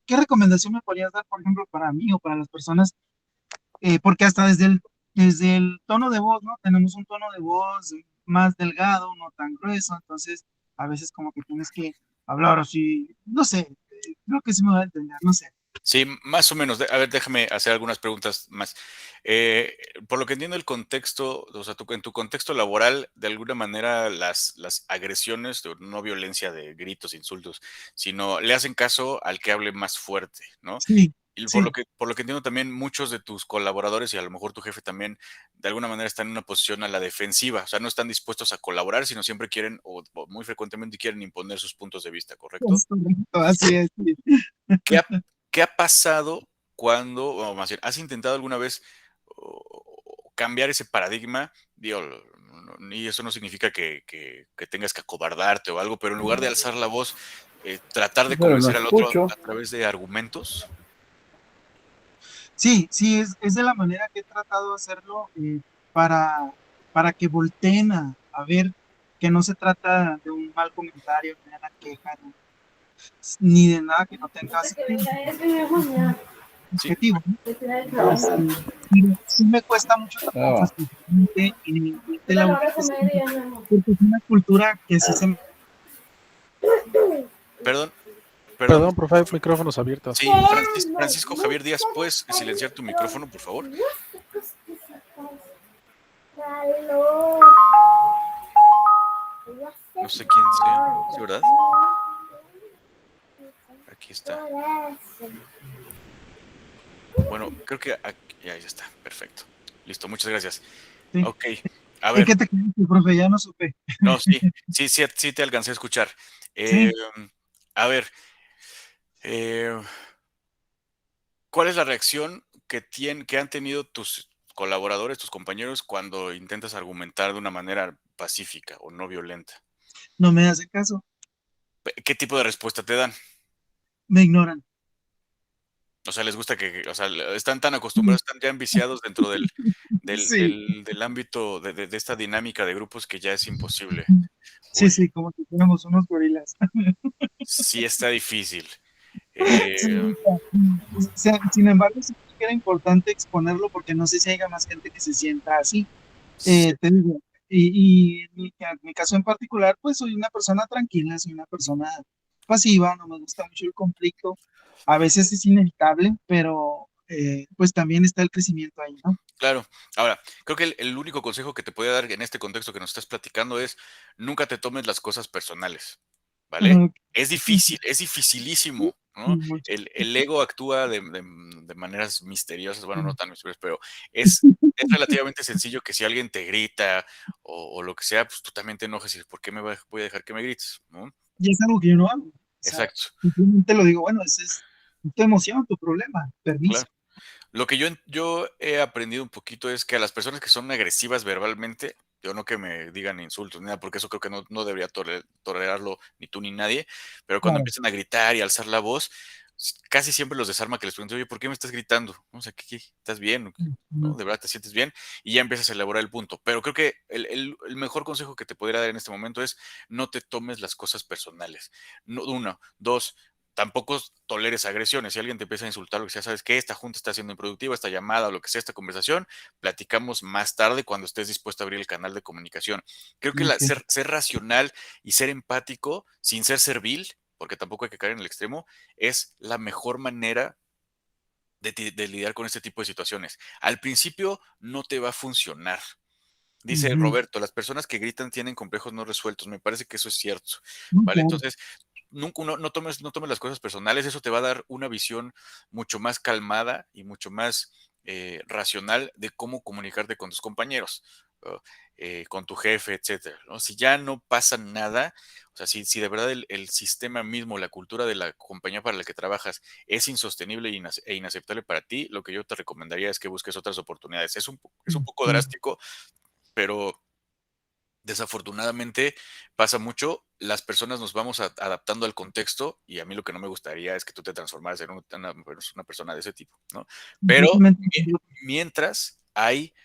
¿qué recomendación me podrías dar, por ejemplo, para mí o para las personas? Porque hasta desde el tono de voz, ¿no? Tenemos un tono de voz más delgado, no tan grueso, entonces a veces como que tienes que hablar así, no sé, creo que sí me va a entender, no sé. Sí, más o menos. A ver, déjame hacer algunas preguntas más. Por lo que entiendo el contexto, o sea, en tu contexto laboral, de alguna manera las agresiones, no violencia de gritos, insultos, sino le hacen caso al que hable más fuerte, ¿no? Sí. Y Sí. por lo que entiendo también, muchos de tus colaboradores y a lo mejor tu jefe también, de alguna manera están en una posición a la defensiva, o sea, no están dispuestos a colaborar, sino siempre quieren, o muy frecuentemente quieren imponer sus puntos de vista, ¿correcto? Es correcto, así es. Sí. ¿qué ha pasado cuando, o más bien, has intentado alguna vez cambiar ese paradigma? Digo, y eso no significa que tengas que acobardarte o algo, pero en lugar de alzar la voz, tratar de Pero no convencer al otro escucho. a través de argumentos. Sí, sí, es de la manera que he tratado de hacerlo para, para que volteen a ver que no se trata de un mal comentario, ni de una queja, ni de nada que no tenga así objetivo, ¿no? Sí me cuesta mucho trabajo específicamente de la porque es una cultura que sí se... Perdón. Perdón, profe, hay micrófonos abiertos. Sí, Francisco Javier Díaz, ¿puedes silenciar tu micrófono, por favor? No sé quién sea, ¿sí, verdad? Aquí está. Bueno, creo que aquí, ya está, perfecto. Listo, muchas gracias. Sí. Ok, a ver. ¿Qué te crees, profe? Ya no supe. No, sí te alcancé a escuchar. Sí. A ver, ¿cuál es la reacción que han tenido tus colaboradores, tus compañeros, cuando intentas argumentar de una manera pacífica o no violenta? No me hace caso. ¿Qué tipo de respuesta te dan? Me ignoran. O sea, les gusta o sea, están tan acostumbrados, están ya enviciados dentro del Sí. ámbito de esta dinámica de grupos que ya es imposible. Sí, sí, como si fuéramos unos gorilas. Sí está difícil. Sí, o sea, sin embargo, sí creo que era importante exponerlo porque no sé si haya más gente que se sienta así. Te digo, y en mi caso en particular, pues soy una persona tranquila, soy una persona pasiva, no me gusta mucho el conflicto. A veces es inevitable, pero pues también está el crecimiento ahí, ¿no? Claro. Ahora, creo que el único consejo que te puedo dar en este contexto que nos estás platicando es nunca te tomes las cosas personales, ¿vale? Ujú. Es difícil, es dificilísimo, ¿no? El ego actúa de maneras misteriosas, bueno, no tan misteriosas, pero es relativamente sencillo que si alguien te grita o lo que sea, pues tú también te enojes y dices, ¿por qué voy a dejar que me grites? ¿No? Y es algo que yo no hago. O sea, Exacto. simplemente lo digo, bueno, ese es tu emoción, tu problema, permiso. Claro. Lo que yo he aprendido un poquito es que a las personas que son agresivas verbalmente, yo no que me digan insultos ni nada, porque eso creo que no debería tolerarlo ni tú ni nadie, pero cuando Claro. empiezan a gritar y alzar la voz, casi siempre los desarma que les pregunto, oye, ¿por qué me estás gritando? O sea, ¿qué? ¿Estás bien? ¿No? ¿De verdad te sientes bien? Y ya empiezas a elaborar el punto. Pero creo que el mejor consejo que te podría dar en este momento es no te tomes las cosas personales. No, uno, dos, tampoco toleres agresiones. Si alguien te empieza a insultar, lo que sea, sabes que esta junta está siendo improductiva, esta llamada o lo que sea, esta conversación, platicamos más tarde cuando estés dispuesto a abrir el canal de comunicación. Creo que Ok. ser racional y ser empático sin ser servil, porque tampoco hay que caer en el extremo, es la mejor manera de lidiar con este tipo de situaciones. Al principio no te va a funcionar. Dice Ujú. Roberto, las personas que gritan tienen complejos no resueltos. Me parece que eso es cierto, No, ¿vale? claro. Entonces, nunca no tomes las cosas personales, eso te va a dar una visión mucho más calmada y mucho más racional de cómo comunicarte con tus compañeros, ¿no? Con tu jefe, etcétera, ¿no? Si ya no pasa nada, o sea, si de verdad el sistema mismo, la cultura de la compañía para la que trabajas es insostenible e inaceptable para ti, lo que yo te recomendaría es que busques otras oportunidades. Es un poco drástico, pero desafortunadamente pasa mucho, las personas nos vamos adaptando al contexto y a mí lo que no me gustaría es que tú te transformaras en una persona de ese tipo, ¿no? Pero Completamente. mientras hay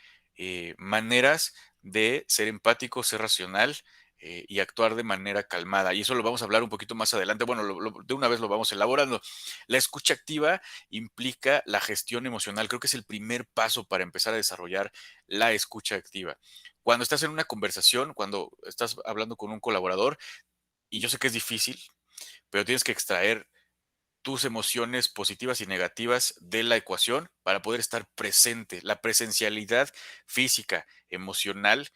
maneras de ser empático, ser racional y actuar de manera calmada. Y eso lo vamos a hablar un poquito más adelante. Bueno, de una vez lo vamos elaborando. La escucha activa implica la gestión emocional. Creo que es el primer paso para empezar a desarrollar la escucha activa. Cuando estás en una conversación, cuando estás hablando con un colaborador, y yo sé que es difícil, pero tienes que extraer tus emociones positivas y negativas de la ecuación para poder estar presente. La presencialidad física, emocional,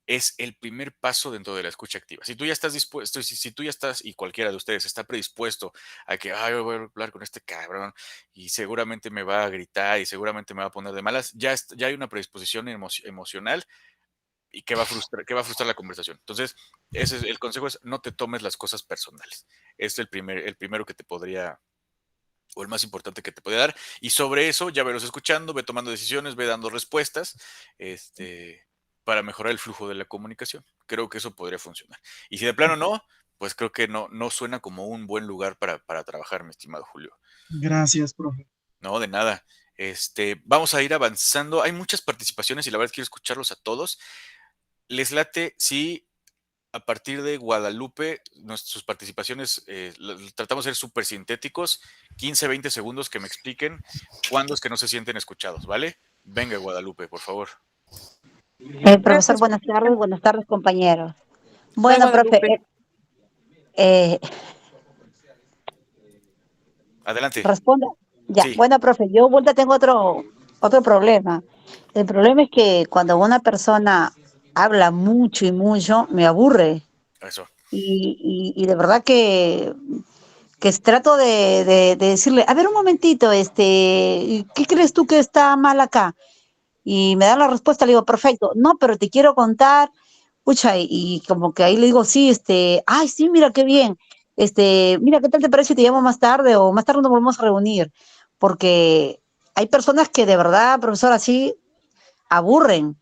es el primer paso dentro de la escucha activa. Si tú ya estás dispuesto, si tú ya estás y cualquiera de ustedes está predispuesto a que, ay, voy a hablar con este cabrón y seguramente me va a gritar y seguramente me va a poner de malas, ya hay una predisposición emocional y que va a frustrar la conversación. Entonces, el consejo es no te tomes las cosas personales. Es el primero que te podría o el más importante que te puede dar, y sobre eso ya velos escuchando, ve tomando decisiones, ve dando respuestas, para mejorar el flujo de la comunicación. Creo que eso podría funcionar. Y si de plano no, pues creo que no suena como un buen lugar para trabajar, mi estimado Julio. Gracias, profe. No, de nada. Vamos a ir avanzando. Hay muchas participaciones y la verdad quiero escucharlos a todos. ¿Les late si a partir de Guadalupe sus participaciones tratamos de ser súper sintéticos? 15, 20 segundos que me expliquen cuándo es que no se sienten escuchados, ¿vale? Venga, Guadalupe, por favor. Profesor, buenas tardes, compañeros. Bueno, profe, Adelante. responda. Ya, Sí. bueno, profe, yo vuelta tengo otro problema. El problema es que cuando una persona habla mucho y mucho, me aburre. Eso. Y de verdad que trato de decirle, a ver un momentito, ¿qué crees tú que está mal acá? Y me da la respuesta, le digo, perfecto, no, pero te quiero contar, pucha, y como que ahí le digo, sí, ay, sí, mira qué bien, mira, ¿qué tal te parece si te llamo más tarde o más tarde nos volvemos a reunir? Porque hay personas que de verdad, profesor, así aburren.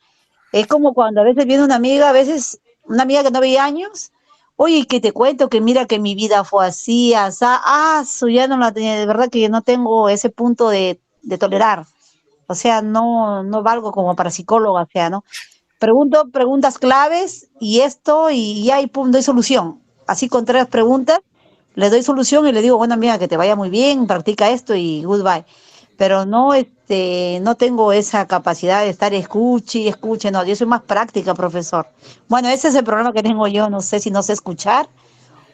Es como cuando a veces viene una amiga, a veces una amiga que no veía años, oye, que te cuento que mira que mi vida fue así, asá, ya no la tenía, de verdad que no tengo ese punto de tolerar. O sea, no valgo como para psicóloga, o sea, ¿no? Pregunto preguntas claves y ya, y pum, doy solución. Así con 3 preguntas, le doy solución y le digo, bueno, amiga, que te vaya muy bien, practica esto y goodbye. Pero no tengo esa capacidad de estar escuche y escuche, no, yo soy más práctica, profesor. Bueno, ese es el problema que tengo yo, no sé si no sé escuchar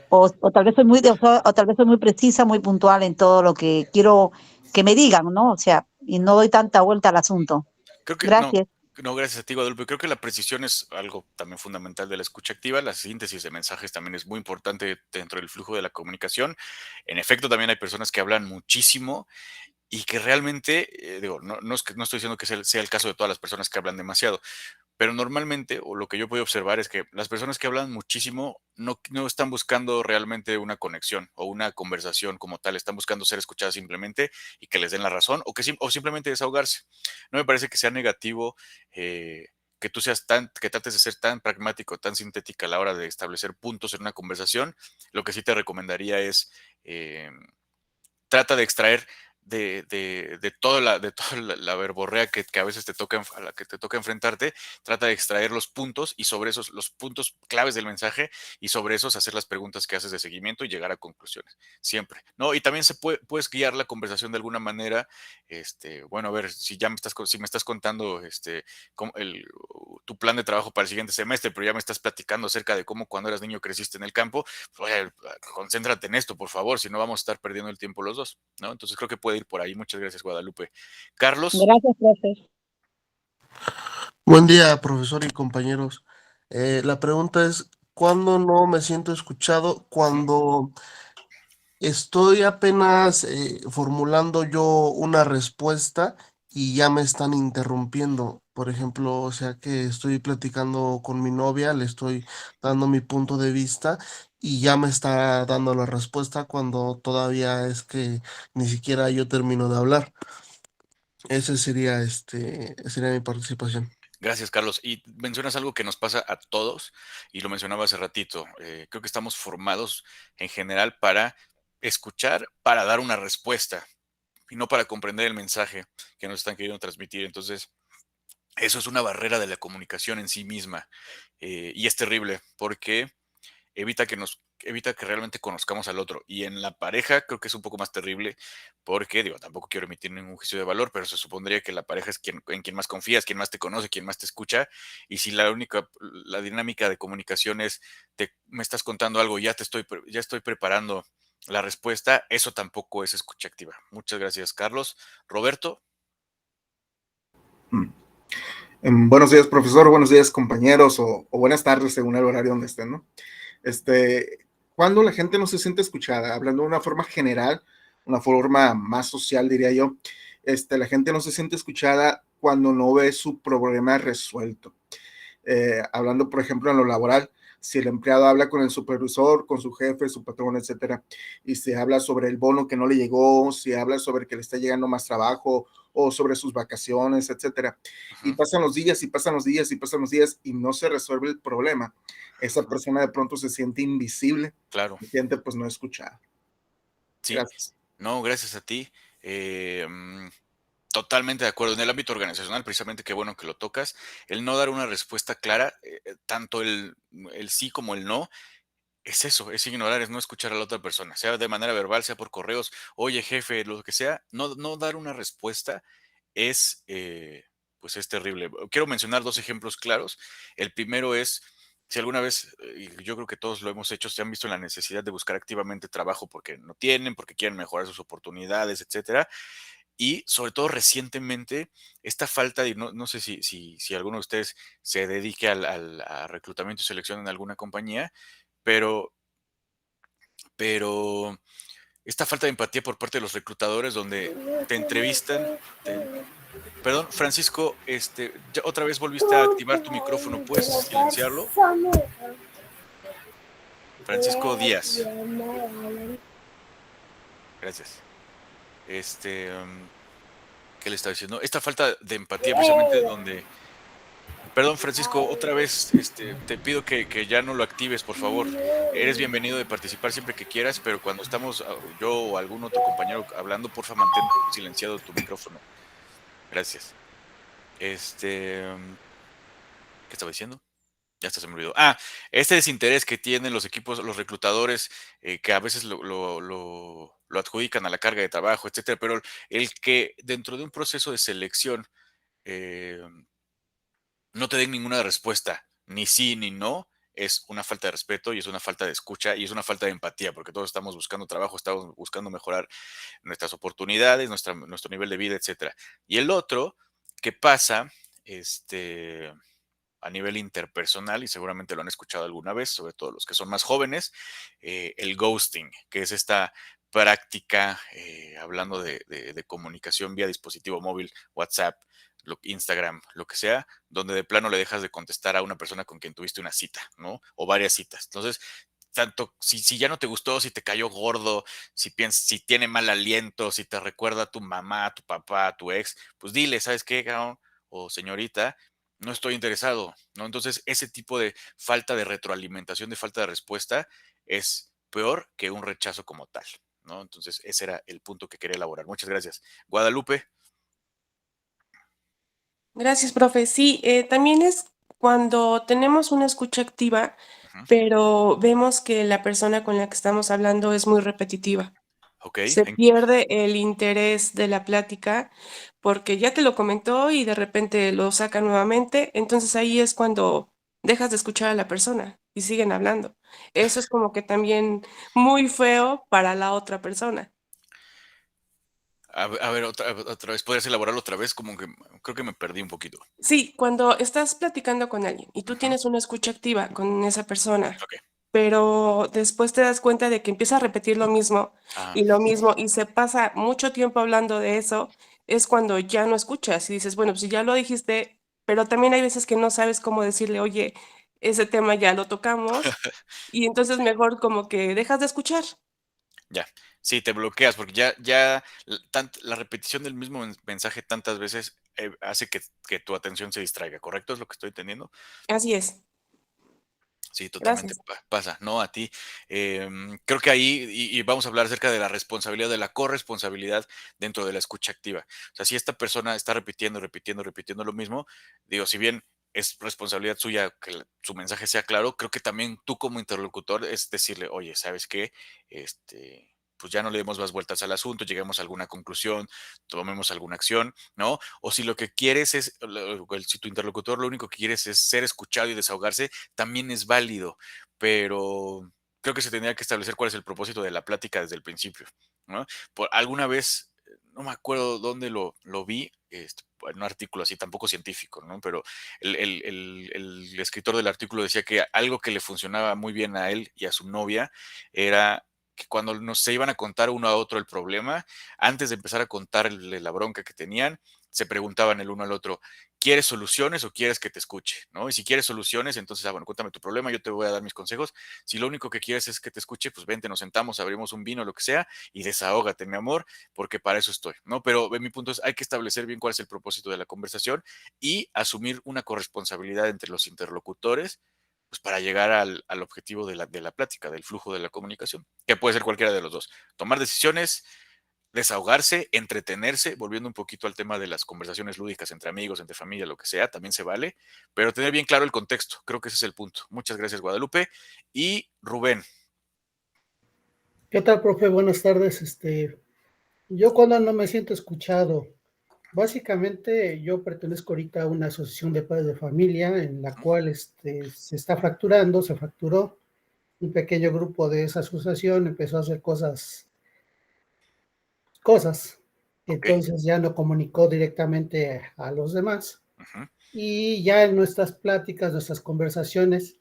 o tal vez o tal vez soy muy precisa, muy puntual en todo lo que quiero que me digan, ¿no? O sea, y no doy tanta vuelta al asunto. Creo que Gracias. no, gracias a ti, Guadalupe. Creo que la precisión es algo también fundamental de la escucha activa. La síntesis de mensajes también es muy importante dentro del flujo de la comunicación. En efecto, también hay personas que hablan muchísimo y que realmente, no estoy diciendo que sea el caso de todas las personas que hablan demasiado, pero normalmente, o lo que yo puedo observar es que las personas que hablan muchísimo no están buscando realmente una conexión o una conversación como tal, están buscando ser escuchadas simplemente y que les den la razón o simplemente desahogarse. No me parece que sea negativo que tú que trates de ser tan pragmático, tan sintética a la hora de establecer puntos en una conversación. Lo que sí te recomendaría es eh, trata de extraer de toda la verborrea que a veces a la que te toca enfrentarte, trata de extraer los puntos y sobre esos, los puntos claves del mensaje y sobre esos hacer las preguntas que haces de seguimiento y llegar a conclusiones, siempre, ¿no? Y también puedes guiar la conversación de alguna manera, bueno, a ver, si me estás contando, tu plan de trabajo para el siguiente semestre, pero ya me estás platicando acerca de cómo cuando eras niño creciste en el campo, pues, oye, concéntrate en esto, por favor, si no vamos a estar perdiendo el tiempo los dos, ¿no? Entonces creo que puede ir por ahí. Muchas gracias, Guadalupe. Carlos. Gracias, profe. Buen día, profesor y compañeros. La pregunta es, ¿cuándo no me siento escuchado? Cuando estoy apenas formulando yo una respuesta y ya me están interrumpiendo. Por ejemplo, o sea que estoy platicando con mi novia, le estoy dando mi punto de vista y ya me está dando la respuesta cuando todavía es que ni siquiera yo termino de hablar. Ese sería mi participación. Gracias, Carlos. Y mencionas algo que nos pasa a todos, y lo mencionaba hace ratito. Creo que estamos formados en general para escuchar, para dar una respuesta, y no para comprender el mensaje que nos están queriendo transmitir. Entonces, eso es una barrera de la comunicación en sí misma. Y es terrible porque evita que realmente conozcamos al otro. Y en la pareja creo que es un poco más terrible porque, tampoco quiero emitir ningún juicio de valor, pero se supondría que la pareja es en quien más confías, quien más te conoce, quien más te escucha. Y si la dinámica de comunicación es, me estás contando algo, ya estoy preparando la respuesta, eso tampoco es escucha activa. Muchas gracias, Carlos. Roberto. Buenos días, profesor, buenos días, compañeros, o buenas tardes, según el horario donde estén, ¿no? Cuando la gente no se siente escuchada, hablando de una forma general, una forma más social, diría yo, la gente no se siente escuchada cuando no ve su problema resuelto. Hablando, por ejemplo, en lo laboral, si el empleado habla con el supervisor, con su jefe, su patrón, etcétera, y se habla sobre el bono que no le llegó, si habla sobre que le está llegando más trabajo o sobre sus vacaciones, etcétera. Y pasan los días y pasan los días y pasan los días y no se resuelve el problema. Esa persona de pronto se siente invisible, Claro. se siente pues no escuchada. Sí, Gracias. no, gracias a ti. Totalmente de acuerdo. En el ámbito organizacional, precisamente, qué bueno que lo tocas, el no dar una respuesta clara, tanto el sí como el no, es eso, es ignorar, es no escuchar a la otra persona, sea de manera verbal, sea por correos, oye jefe, lo que sea, no dar una respuesta es, pues es terrible. Quiero mencionar dos ejemplos claros. El primero es, si alguna vez, y yo creo que todos lo hemos hecho, se han visto en la necesidad de buscar activamente trabajo porque no tienen, porque quieren mejorar sus oportunidades, etcétera. Y sobre todo recientemente, esta falta de, no sé si alguno de ustedes se dedique a reclutamiento y selección en alguna compañía, pero esta falta de empatía por parte de los reclutadores donde te entrevistan. Perdón, Francisco, ya otra vez volviste a activar tu micrófono, ¿puedes silenciarlo? Francisco Díaz. Gracias. ¿Qué le estaba diciendo? Esta falta de empatía, precisamente donde... Perdón, Francisco, otra vez te pido que ya no lo actives, por favor. Eres bienvenido de participar siempre que quieras, pero cuando estamos yo o algún otro compañero hablando, porfa, mantén silenciado tu micrófono. Gracias. ¿Qué estaba diciendo? Ya hasta se me olvidó. Este desinterés que tienen los equipos, los reclutadores, que a veces lo adjudican a la carga de trabajo, etcétera, pero el que dentro de un proceso de selección no te den ninguna respuesta, ni sí ni no, es una falta de respeto y es una falta de escucha y es una falta de empatía, porque todos estamos buscando trabajo, estamos buscando mejorar nuestras oportunidades, nuestro nivel de vida, etcétera. Y el otro, que pasa, a nivel interpersonal, y seguramente lo han escuchado alguna vez, sobre todo los que son más jóvenes, el ghosting, que es esta práctica, hablando de comunicación vía dispositivo móvil, WhatsApp, Instagram, lo que sea, donde de plano le dejas de contestar a una persona con quien tuviste una cita, ¿no? O varias citas. Entonces, tanto si ya no te gustó, si te cayó gordo, si tiene mal aliento, si te recuerda a tu mamá, a tu papá, a tu ex, pues dile, ¿sabes qué, cabrón? O señorita, no estoy interesado, ¿no? Entonces, ese tipo de falta de retroalimentación, de falta de respuesta, es peor que un rechazo como tal, ¿no? Entonces, ese era el punto que quería elaborar. Muchas gracias. Guadalupe. Gracias, profe. Sí, también es cuando tenemos una escucha activa, pero vemos que la persona con la que estamos hablando es muy repetitiva. Ok. Se pierde el interés de la plática porque ya te lo comentó y de repente lo saca nuevamente. Entonces ahí es cuando dejas de escuchar a la persona y siguen hablando. Eso es como que también muy feo para la otra persona. A ver, otra vez, ¿podrías elaborarlo otra vez? Como que creo que me perdí un poquito. Sí, cuando estás platicando con alguien y tú tienes una escucha activa con esa persona, Ok. pero después te das cuenta de que empieza a repetir lo mismo y lo mismo y se pasa mucho tiempo hablando de eso, es cuando ya no escuchas y dices, bueno, pues ya lo dijiste, pero también hay veces que no sabes cómo decirle, oye, ese tema ya lo tocamos y entonces mejor como que dejas de escuchar. Ya, sí, te bloqueas porque la repetición del mismo mensaje tantas veces hace que tu atención se distraiga, ¿correcto? ¿Es lo que estoy entendiendo? Así es. Sí, totalmente Gracias. pasa, ¿no? A ti. Creo que ahí, y vamos a hablar acerca de la responsabilidad, de la corresponsabilidad dentro de la escucha activa. O sea, si esta persona está repitiendo lo mismo, digo, si bien es responsabilidad suya que su mensaje sea claro, creo que también tú como interlocutor es decirle, oye, ¿sabes qué? Pues ya no le demos más vueltas al asunto, lleguemos a alguna conclusión, tomemos alguna acción, ¿no? O si lo que quieres es, si tu interlocutor lo único que quieres es ser escuchado y desahogarse, también es válido, pero creo que se tendría que establecer cuál es el propósito de la plática desde el principio, ¿no? Alguna vez, no me acuerdo dónde lo vi, en un artículo así, tampoco científico, ¿no? Pero el escritor del artículo decía que algo que le funcionaba muy bien a él y a su novia era que cuando se iban a contar uno a otro el problema, antes de empezar a contarle la bronca que tenían, se preguntaban el uno al otro, ¿quieres soluciones o quieres que te escuche? ¿No? Y si quieres soluciones, entonces, bueno, cuéntame tu problema, yo te voy a dar mis consejos. Si lo único que quieres es que te escuche, pues vente, nos sentamos, abrimos un vino, lo que sea, y desahógate, mi amor, porque para eso estoy, ¿no? Pero mi punto es, hay que establecer bien cuál es el propósito de la conversación y asumir una corresponsabilidad entre los interlocutores, pues para llegar al objetivo de la plática, del flujo de la comunicación, que puede ser cualquiera de los dos. Tomar decisiones, desahogarse, entretenerse, volviendo un poquito al tema de las conversaciones lúdicas entre amigos, entre familia, lo que sea, también se vale, pero tener bien claro el contexto, creo que ese es el punto. Muchas gracias, Guadalupe. Y Rubén. ¿Qué tal, profe? Buenas tardes. Yo cuando no me siento escuchado, básicamente yo pertenezco ahorita a una asociación de padres de familia en la cual se fracturó un pequeño grupo de esa asociación, empezó a hacer cosas, entonces ya no comunicó directamente a los demás. Y ya en nuestras pláticas, nuestras conversaciones,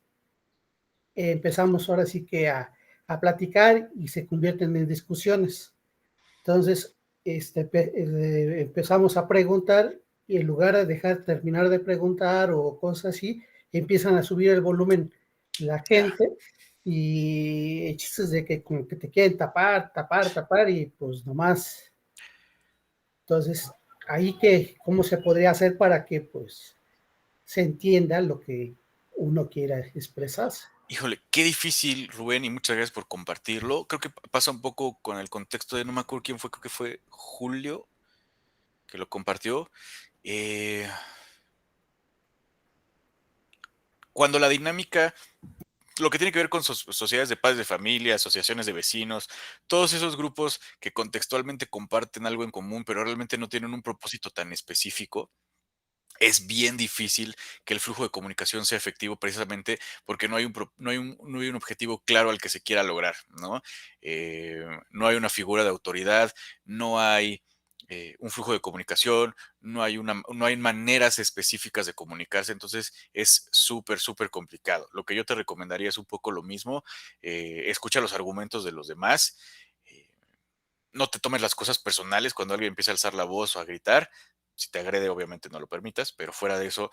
empezamos ahora sí que a platicar y se convierten en discusiones. Entonces, empezamos a preguntar y en lugar de terminar de preguntar o cosas así, empiezan a subir el volumen la gente y chistes de que como que te quieren tapar y pues nomás. Entonces, ahí ¿cómo se podría hacer para que pues se entienda lo que uno quiera expresarse? Híjole, qué difícil, Rubén, y muchas gracias por compartirlo. Creo que pasa un poco con el contexto de, no me acuerdo quién fue, creo que fue Julio, que lo compartió. Cuando la dinámica, lo que tiene que ver con sociedades de padres de familia, asociaciones de vecinos, todos esos grupos que contextualmente comparten algo en común, pero realmente no tienen un propósito tan específico, es bien difícil que el flujo de comunicación sea efectivo precisamente porque no hay un objetivo claro al que se quiera lograr, ¿no? No hay una figura de autoridad, no hay un flujo de comunicación, no hay maneras específicas de comunicarse, entonces es súper, súper complicado. Lo que yo te recomendaría es un poco lo mismo, escucha los argumentos de los demás, no te tomes las cosas personales cuando alguien empieza a alzar la voz o a gritar. Si te agrede, obviamente no lo permitas, pero fuera de eso,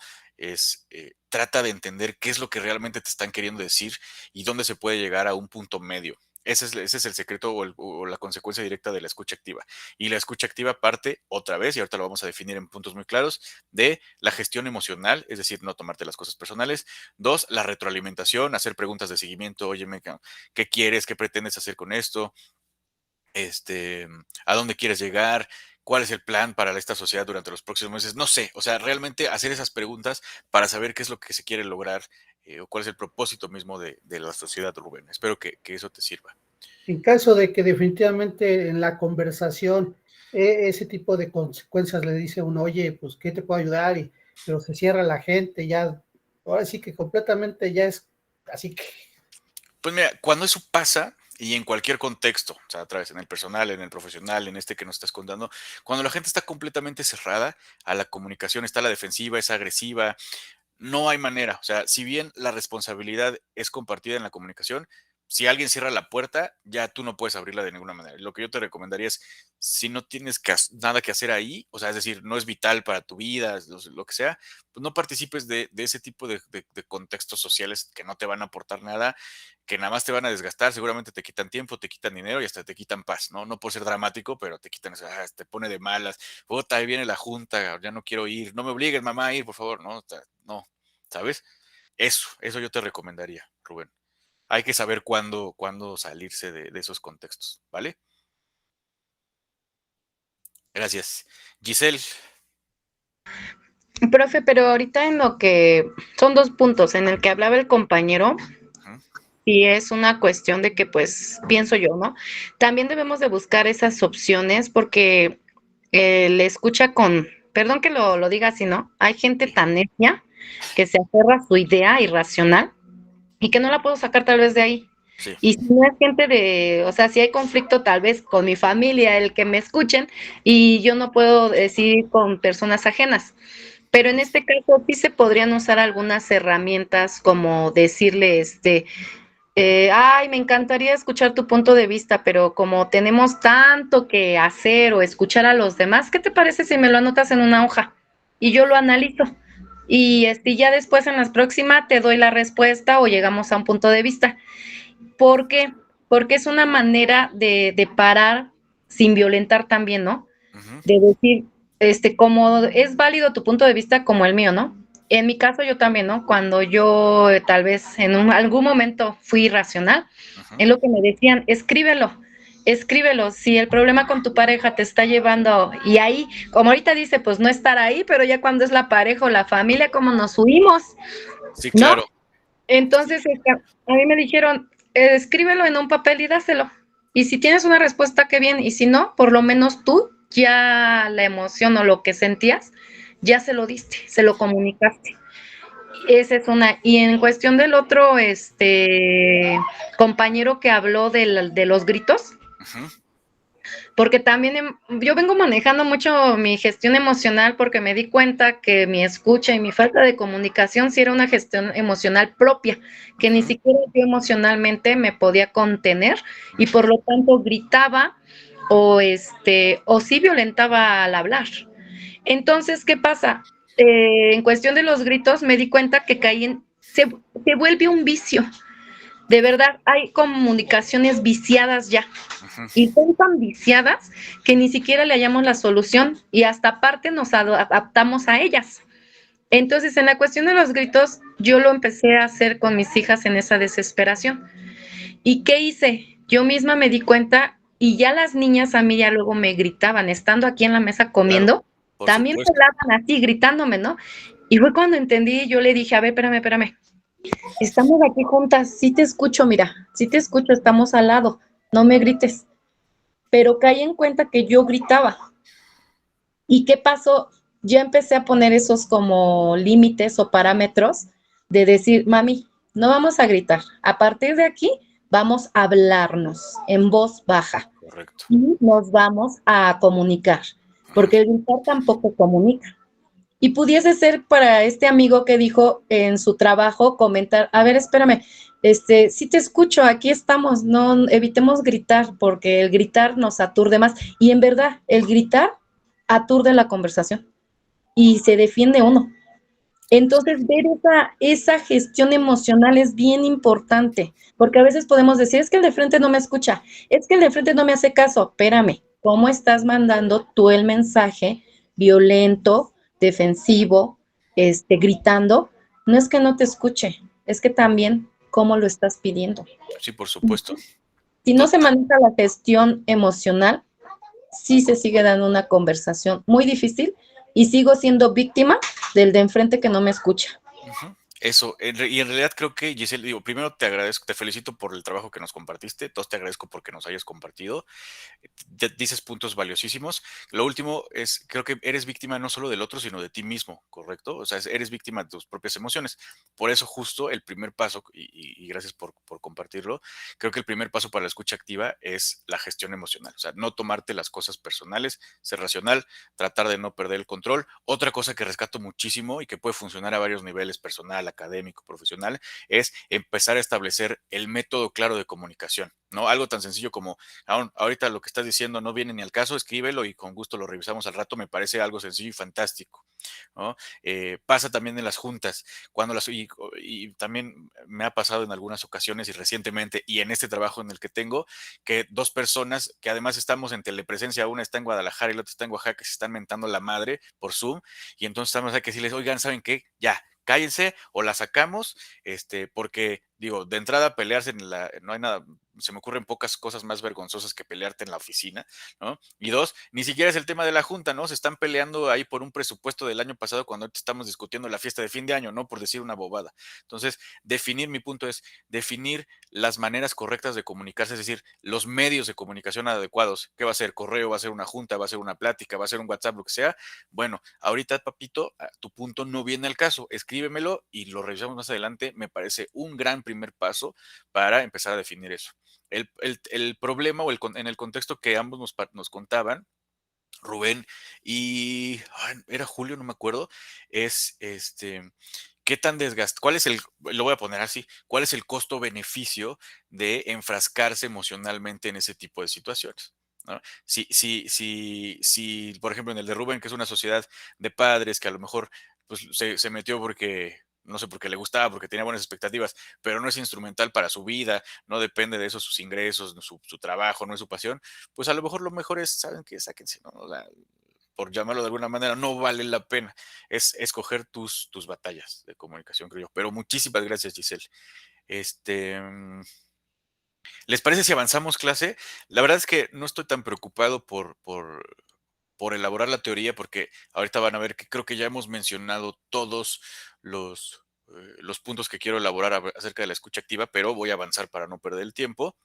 trata de entender qué es lo que realmente te están queriendo decir y dónde se puede llegar a un punto medio. Ese es el secreto o la consecuencia directa de la escucha activa. Y la escucha activa parte otra vez, y ahorita lo vamos a definir en puntos muy claros, de la gestión emocional, es decir, no tomarte las cosas personales. 2, la retroalimentación, hacer preguntas de seguimiento. Oye, ¿qué quieres? ¿Qué pretendes hacer con esto? ¿A dónde quieres llegar? ¿Cuál es el plan para esta sociedad durante los próximos meses? No sé, o sea, realmente hacer esas preguntas para saber qué es lo que se quiere lograr o cuál es el propósito mismo de la sociedad, Rubén. Espero que eso te sirva. En caso de que definitivamente en la conversación ese tipo de consecuencias le dice uno, oye, pues, ¿qué te puedo ayudar? Pero se cierra la gente, ya, ahora sí que completamente ya es así que... Pues mira, cuando eso pasa, y en cualquier contexto, o sea, a través en el personal, en el profesional, en este que nos estás contando, cuando la gente está completamente cerrada a la comunicación, está a la defensiva, es agresiva, no hay manera. O sea, si bien la responsabilidad es compartida en la comunicación, si alguien cierra la puerta, ya tú no puedes abrirla de ninguna manera. Lo que yo te recomendaría es, si no tienes nada que hacer ahí, o sea, es decir, no es vital para tu vida, lo que sea, pues no participes de ese tipo de contextos sociales que no te van a aportar nada, que nada más te van a desgastar, seguramente te quitan tiempo, te quitan dinero y hasta te quitan paz, ¿no? No por ser dramático, pero te quitan, te pone de malas, puta, ahí viene la junta, ya no quiero ir, no me obligues, mamá, a ir, por favor, no, no, ¿sabes? Eso yo te recomendaría, Rubén. Hay que saber cuándo salirse de esos contextos, ¿vale? Gracias. Giselle. Profe, pero ahorita en lo que son 2 puntos, en el que hablaba el compañero, y es una cuestión de que, pues, pienso yo, ¿no? También debemos de buscar esas opciones porque le escucha perdón que lo diga así, ¿no? Hay gente tan necia que se aferra a su idea irracional y que no la puedo sacar tal vez de ahí. Sí. Y si no es gente o sea, si hay conflicto tal vez con mi familia, el que me escuchen, y yo no puedo decidir con personas ajenas. Pero en este caso sí se podrían usar algunas herramientas como decirle, ay, me encantaría escuchar tu punto de vista, pero como tenemos tanto que hacer o escuchar a los demás, ¿qué te parece si me lo anotas en una hoja? Y yo lo analizo. y ya después en las próximas te doy la respuesta o llegamos a un punto de vista. ¿Por qué? Porque es una manera de parar sin violentar también, ¿no? De decir, como es válido tu punto de vista como el mío, ¿no? En mi caso yo también, ¿no? Cuando yo tal vez en algún momento fui irracional, es lo que me decían, escríbelo, si el problema con tu pareja te está llevando, y ahí, como ahorita dice, pues no estar ahí, pero ya cuando es la pareja o la familia, como nos huimos, Sí, ¿no? claro. Entonces, a mí me dijeron, escríbelo en un papel y dáselo. Y si tienes una respuesta, qué bien. Y si no, por lo menos tú ya la emoción o lo que sentías, ya se lo diste, se lo comunicaste. Esa es una. Y en cuestión del otro, compañero que habló de los gritos, porque también yo vengo manejando mucho mi gestión emocional porque me di cuenta que mi escucha y mi falta de comunicación sí era una gestión emocional propia, que ni siquiera yo emocionalmente me podía contener y por lo tanto gritaba o sí violentaba al hablar. Entonces, ¿qué pasa? En cuestión de los gritos me di cuenta que se vuelve un vicio. De verdad, hay comunicaciones viciadas ya. Y son tan viciadas que ni siquiera le hallamos la solución y hasta aparte nos adaptamos a ellas. Entonces, en la cuestión de los gritos, yo lo empecé a hacer con mis hijas en esa desesperación. ¿Y qué hice? Yo misma me di cuenta y ya las niñas a mí ya luego me gritaban, estando aquí en la mesa comiendo, por también me supuesto. hablaban así, gritándome, ¿no? Y fue cuando entendí, yo le dije, a ver, espérame. Estamos aquí juntas, sí te escucho, mira, sí te escucho, estamos al lado, no me grites. Pero caí en cuenta que yo gritaba. ¿Y qué pasó? Yo empecé a poner esos como límites o parámetros de decir, mami, no vamos a gritar. A partir de aquí vamos a hablarnos en voz baja. Correcto. Y nos vamos a comunicar, porque el gritar tampoco comunica. Y pudiese ser para este amigo que dijo en su trabajo comentar, a ver, espérame, sí te escucho, aquí estamos, no evitemos gritar, porque el gritar nos aturde más. Y en verdad, el gritar aturde la conversación y se defiende uno. Entonces, ver esa gestión emocional es bien importante, porque a veces podemos decir, es que el de frente no me escucha, es que el de frente no me hace caso. Espérame, ¿cómo estás mandando tú el mensaje violento, defensivo, gritando? No es que no te escuche, es que también cómo lo estás pidiendo. Sí, por supuesto. Si no se maneja la gestión emocional, sí se sigue dando una conversación muy difícil y sigo siendo víctima del de enfrente que no me escucha. Eso, y en realidad creo que, Giselle, digo, primero te agradezco, te felicito por el trabajo que nos compartiste, dos, te agradezco porque nos hayas compartido, dices puntos valiosísimos. Lo último es, creo que eres víctima no solo del otro, sino de ti mismo, ¿correcto? O sea, eres víctima de tus propias emociones. Por eso justo el primer paso, y gracias por compartirlo, creo que el primer paso para la escucha activa es la gestión emocional, o sea, no tomarte las cosas personales, ser racional, tratar de no perder el control. Otra cosa que rescato muchísimo y que puede funcionar a varios niveles, personal, académico, profesional, es empezar a establecer el método claro de comunicación, ¿no? Algo tan sencillo como, ahorita lo que estás diciendo no viene ni al caso, escríbelo y con gusto lo revisamos al rato, me parece algo sencillo y fantástico, ¿no? Pasa también en las juntas, y también me ha pasado en algunas ocasiones y recientemente, y en este trabajo en el que tengo, que dos personas que además estamos en telepresencia, una está en Guadalajara y la otra está en Oaxaca, se están mentando la madre por Zoom, y entonces estamos aquí que decirles, oigan, ¿saben qué? Ya, cállense o la sacamos, porque digo, de entrada pelearse no hay nada, se me ocurren pocas cosas más vergonzosas que pelearte en la oficina, ¿no? Y dos, ni siquiera es el tema de la junta, ¿no? Se están peleando ahí por un presupuesto del año pasado cuando ahorita estamos discutiendo la fiesta de fin de año, ¿no? Por decir una bobada. Entonces, mi punto es definir las maneras correctas de comunicarse, es decir, los medios de comunicación adecuados. ¿Qué va a ser? ¿Correo? ¿Va a ser una junta? ¿Va a ser una plática? ¿Va a ser un WhatsApp? Lo que sea. Bueno, ahorita, papito, tu punto no viene al caso. Escríbemelo y lo revisamos más adelante. Me parece un gran primer paso para empezar a definir eso. El problema en el contexto que ambos nos contaban, Rubén y era Julio, no me acuerdo, es qué tan cuál es lo voy a poner así, cuál es el costo-beneficio de enfrascarse emocionalmente en ese tipo de situaciones, ¿no? Si, por ejemplo, en el de Rubén, que es una sociedad de padres que a lo mejor pues se metió porque, no sé, porque le gustaba, porque tenía buenas expectativas, pero no es instrumental para su vida, no depende de eso sus ingresos, no su trabajo, no es su pasión, pues a lo mejor lo mejor es, ¿saben qué? Sáquense, ¿no? O sea, por llamarlo de alguna manera, no vale la pena. Es escoger tus batallas de comunicación, creo yo. Pero muchísimas gracias, Giselle. ¿Les parece si avanzamos clase? La verdad es que no estoy tan preocupado por elaborar la teoría, porque ahorita van a ver que creo que ya hemos mencionado todos los puntos que quiero elaborar acerca de la escucha activa, pero voy a avanzar para no perder el tiempo.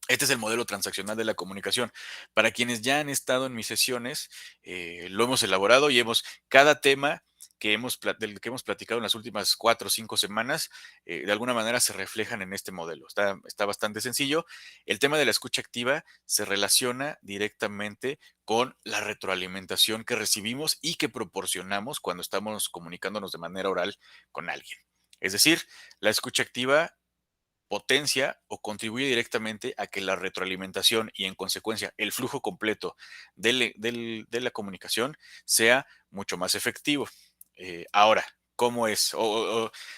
Este es el modelo transaccional de la comunicación. Para quienes ya han estado en mis sesiones, lo hemos elaborado y cada tema del que hemos platicado en las últimas 4 o 5 semanas, de alguna manera se reflejan en este modelo. Está bastante sencillo. El tema de la escucha activa se relaciona directamente con la retroalimentación que recibimos y que proporcionamos cuando estamos comunicándonos de manera oral con alguien. Es decir, la escucha activa potencia o contribuye directamente a que la retroalimentación y en consecuencia el flujo completo de la comunicación sea mucho más efectivo. Ahora, ¿cómo es?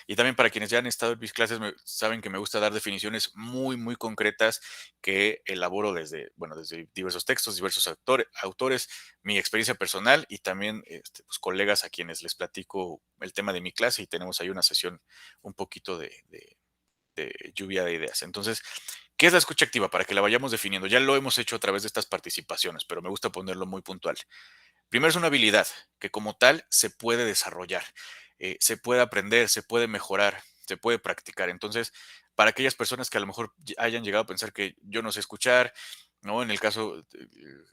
Y también para quienes ya han estado en mis clases saben que me gusta dar definiciones muy, muy concretas que elaboro desde diversos textos, diversos autores, mi experiencia personal y también pues, colegas a quienes les platico el tema de mi clase y tenemos ahí una sesión un poquito de lluvia de ideas. Entonces, ¿qué es la escucha activa? Para que la vayamos definiendo. Ya lo hemos hecho a través de estas participaciones, pero me gusta ponerlo muy puntual. Primero es una habilidad que como tal se puede desarrollar, se puede aprender, se puede mejorar, se puede practicar. Entonces, para aquellas personas que a lo mejor hayan llegado a pensar que yo no sé escuchar, ¿no? En el caso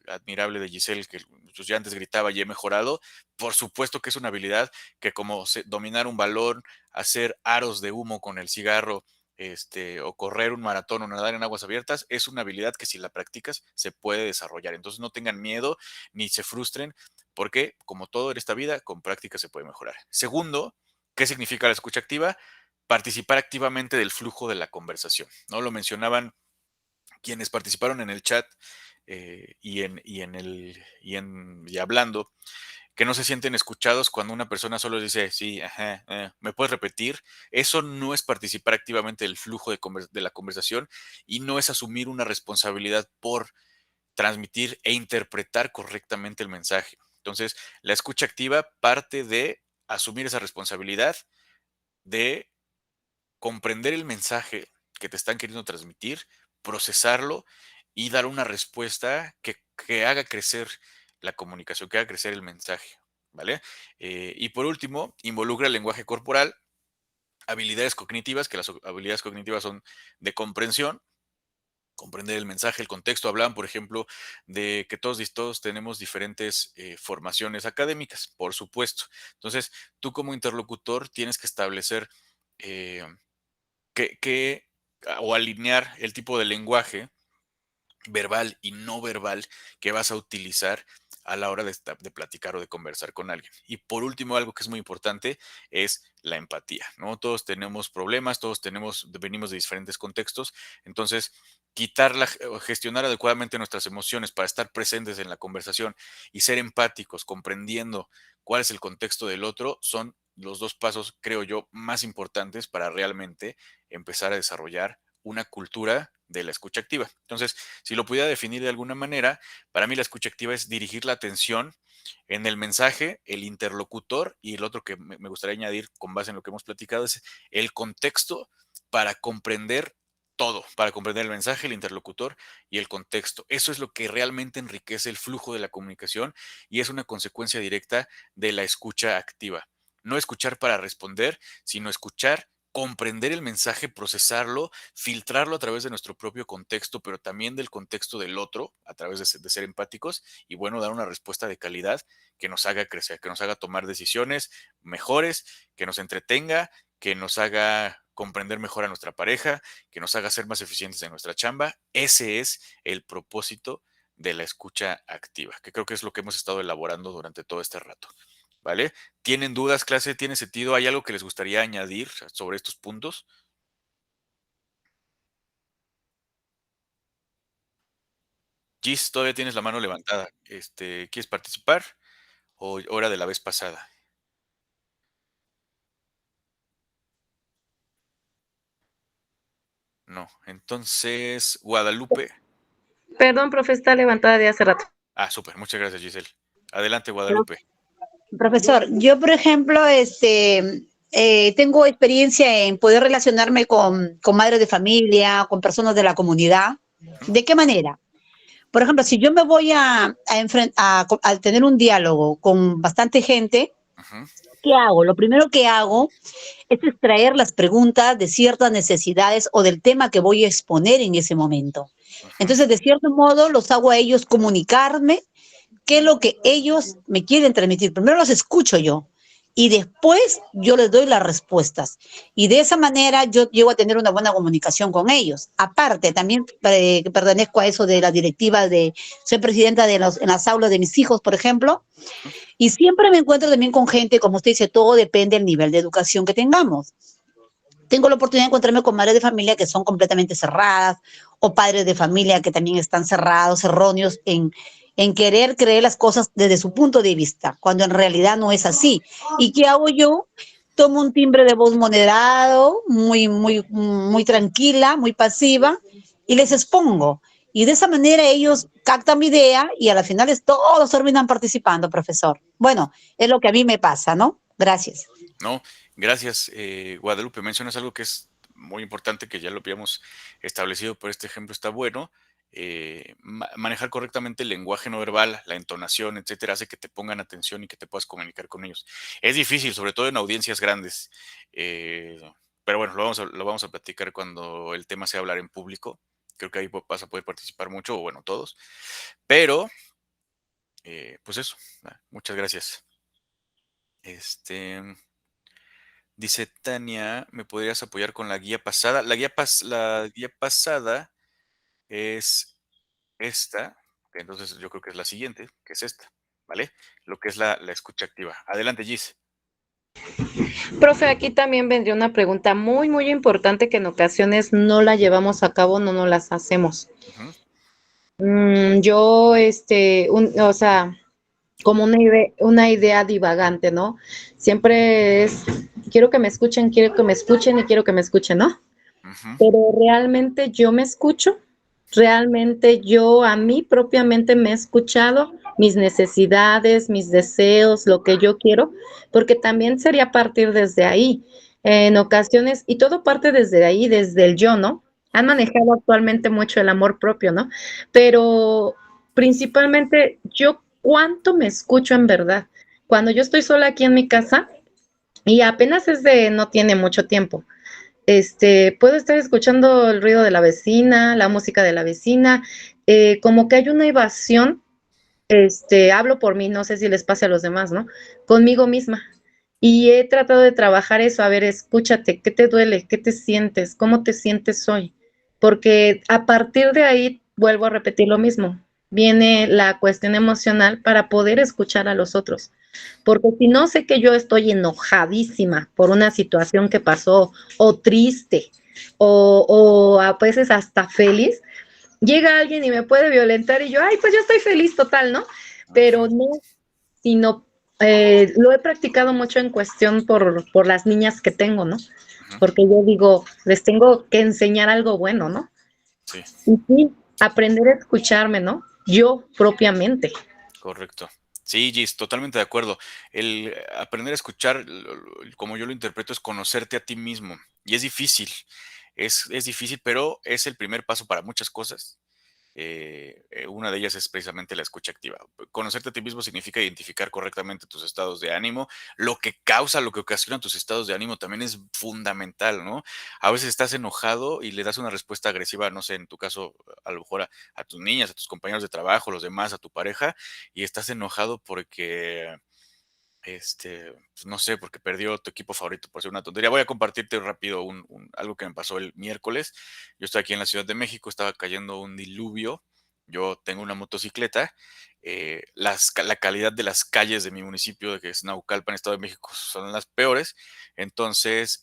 admirable de Giselle, que pues, yo antes gritaba y he mejorado, por supuesto que es una habilidad que como dominar un balón, hacer aros de humo con el cigarro, o correr un maratón o nadar en aguas abiertas, es una habilidad que si la practicas se puede desarrollar. Entonces no tengan miedo ni se frustren, porque como todo en esta vida, con práctica se puede mejorar. Segundo, ¿qué significa la escucha activa? Participar activamente del flujo de la conversación, ¿no? Lo mencionaban quienes participaron en el chat y hablando, que no se sienten escuchados cuando una persona solo dice, sí, ajá, ¿me puedes repetir? Eso no es participar activamente del flujo de la conversación y no es asumir una responsabilidad por transmitir e interpretar correctamente el mensaje. Entonces, la escucha activa parte de asumir esa responsabilidad de comprender el mensaje que te están queriendo transmitir, procesarlo y dar una respuesta que haga crecer la comunicación, que haga crecer el mensaje, ¿vale? Y por último, involucra el lenguaje corporal, habilidades cognitivas, que las habilidades cognitivas son de comprensión, comprender el mensaje, el contexto. Hablaban, por ejemplo, de que todos tenemos diferentes formaciones académicas, por supuesto. Entonces, tú como interlocutor tienes que establecer eh, o alinear el tipo de lenguaje verbal y no verbal que vas a utilizar a la hora de platicar o de conversar con alguien. Y por último, algo que es muy importante es la empatía, ¿no? Todos tenemos problemas, venimos de diferentes contextos, entonces o gestionar adecuadamente nuestras emociones para estar presentes en la conversación y ser empáticos, comprendiendo cuál es el contexto del otro, son los dos pasos, creo yo, más importantes para realmente empezar a desarrollar una cultura de la escucha activa. Entonces, si lo pudiera definir de alguna manera, para mí la escucha activa es dirigir la atención en el mensaje, el interlocutor, y el otro que me gustaría añadir con base en lo que hemos platicado es el contexto para comprender todo, para comprender el mensaje, el interlocutor y el contexto. Eso es lo que realmente enriquece el flujo de la comunicación y es una consecuencia directa de la escucha activa. No escuchar para responder, sino escuchar, comprender el mensaje, procesarlo, filtrarlo a través de nuestro propio contexto, pero también del contexto del otro, a través de ser empáticos y, bueno, dar una respuesta de calidad que nos haga crecer, que nos haga tomar decisiones mejores, que nos entretenga, que nos haga comprender mejor a nuestra pareja, que nos haga ser más eficientes en nuestra chamba. Ese es el propósito de la escucha activa, que creo que es lo que hemos estado elaborando durante todo este rato. ¿Vale? ¿Tienen dudas, clase? ¿Tiene sentido? ¿Hay algo que les gustaría añadir sobre estos puntos? Gis, todavía tienes la mano levantada. ¿Quieres participar? ¿O hora de la vez pasada? No. Entonces, Guadalupe. Perdón, profe, está levantada de hace rato. Ah, súper. Muchas gracias, Giselle. Adelante, Guadalupe. Profesor, yo, por ejemplo, tengo experiencia en poder relacionarme con madres de familia, con personas de la comunidad. ¿De qué manera? Por ejemplo, si yo me voy a tener un diálogo con bastante gente, ¿qué hago? Lo primero que hago es extraer las preguntas de ciertas necesidades o del tema que voy a exponer en ese momento. Entonces, de cierto modo, los hago a ellos comunicarme qué es lo que ellos me quieren transmitir. Primero los escucho yo y después yo les doy las respuestas. Y de esa manera yo llego a tener una buena comunicación con ellos. Aparte, también pertenezco a eso de la directiva soy presidenta en las aulas de mis hijos, por ejemplo, y siempre me encuentro también con gente, como usted dice, todo depende del nivel de educación que tengamos. Tengo la oportunidad de encontrarme con madres de familia que son completamente cerradas o padres de familia que también están cerrados, erróneos en querer creer las cosas desde su punto de vista, cuando en realidad no es así. ¿Y qué hago yo? Tomo un timbre de voz moderado, muy tranquila, muy pasiva, y les expongo. Y de esa manera ellos captan mi idea y a las finales todos terminan participando, profesor. Bueno, es lo que a mí me pasa, ¿no? Gracias. No, gracias, Guadalupe. Mencionas algo que es muy importante, que ya lo habíamos establecido, pero este ejemplo está bueno. Manejar correctamente el lenguaje no verbal, la entonación, etcétera, hace que te pongan atención y que te puedas comunicar con ellos. Es difícil, sobre todo en audiencias grandes, pero bueno, lo vamos a platicar cuando el tema sea hablar en público. Creo que ahí vas a poder participar mucho, o bueno, todos. Pero, pues eso, muchas gracias. Dice Tania, ¿me podrías apoyar con la guía pasada? La guía pasada es esta, que entonces yo creo que es la siguiente, que es esta, ¿vale? Lo que es la escucha activa. Adelante, Gis. Profe, aquí también vendría una pregunta muy importante que en ocasiones no la llevamos a cabo, no nos las hacemos. Yo, o sea, como una idea divagante, ¿no? Siempre es, quiero que me escuchen y quiero que me escuchen, ¿no? Pero realmente yo me escucho, realmente yo a mí propiamente me he escuchado mis necesidades, mis deseos, lo que yo quiero, porque también sería partir desde ahí. En ocasiones, y todo parte desde ahí, desde el yo, ¿no? Han manejado actualmente mucho el amor propio, ¿no? Pero principalmente yo cuánto me escucho en verdad. Cuando yo estoy sola aquí en mi casa, y apenas no tiene mucho tiempo, puedo estar escuchando el ruido de la vecina, la música de la vecina, como que hay una evasión, hablo por mí, no sé si les pase a los demás, ¿no? Conmigo misma. Y he tratado de trabajar eso, a ver, escúchate, ¿qué te duele? ¿Qué te sientes? ¿Cómo te sientes hoy? Porque a partir de ahí, vuelvo a repetir lo mismo, viene la cuestión emocional para poder escuchar a los otros. Porque si no sé que yo estoy enojadísima por una situación que pasó, o triste, o a veces hasta feliz, llega alguien y me puede violentar y yo, ay, pues yo estoy feliz total, ¿no? Pero no, sino lo he practicado mucho en cuestión por las niñas que tengo, ¿no? Porque yo digo, les tengo que enseñar algo bueno, ¿no? Sí. Y sí, aprender a escucharme, ¿no? Yo propiamente. Correcto. Sí, Gis, totalmente de acuerdo. El aprender a escuchar, como yo lo interpreto, es conocerte a ti mismo. Y es difícil, es difícil, pero es el primer paso para muchas cosas. Una de ellas es precisamente la escucha activa. Conocerte a ti mismo significa identificar correctamente tus estados de ánimo. Lo que ocasiona tus estados de ánimo también es fundamental, ¿no? A veces estás enojado y le das una respuesta agresiva, no sé, en tu caso, a lo mejor a tus niñas, a tus compañeros de trabajo, los demás, a tu pareja, y estás enojado porque pues, no sé, porque perdió tu equipo favorito por ser una tontería. Voy a compartirte rápido algo que me pasó el miércoles. Yo estoy aquí en la Ciudad de México, estaba cayendo un diluvio. Yo tengo una motocicleta. La calidad de las calles de mi municipio, que es Naucalpan, Estado de México, son las peores. Entonces,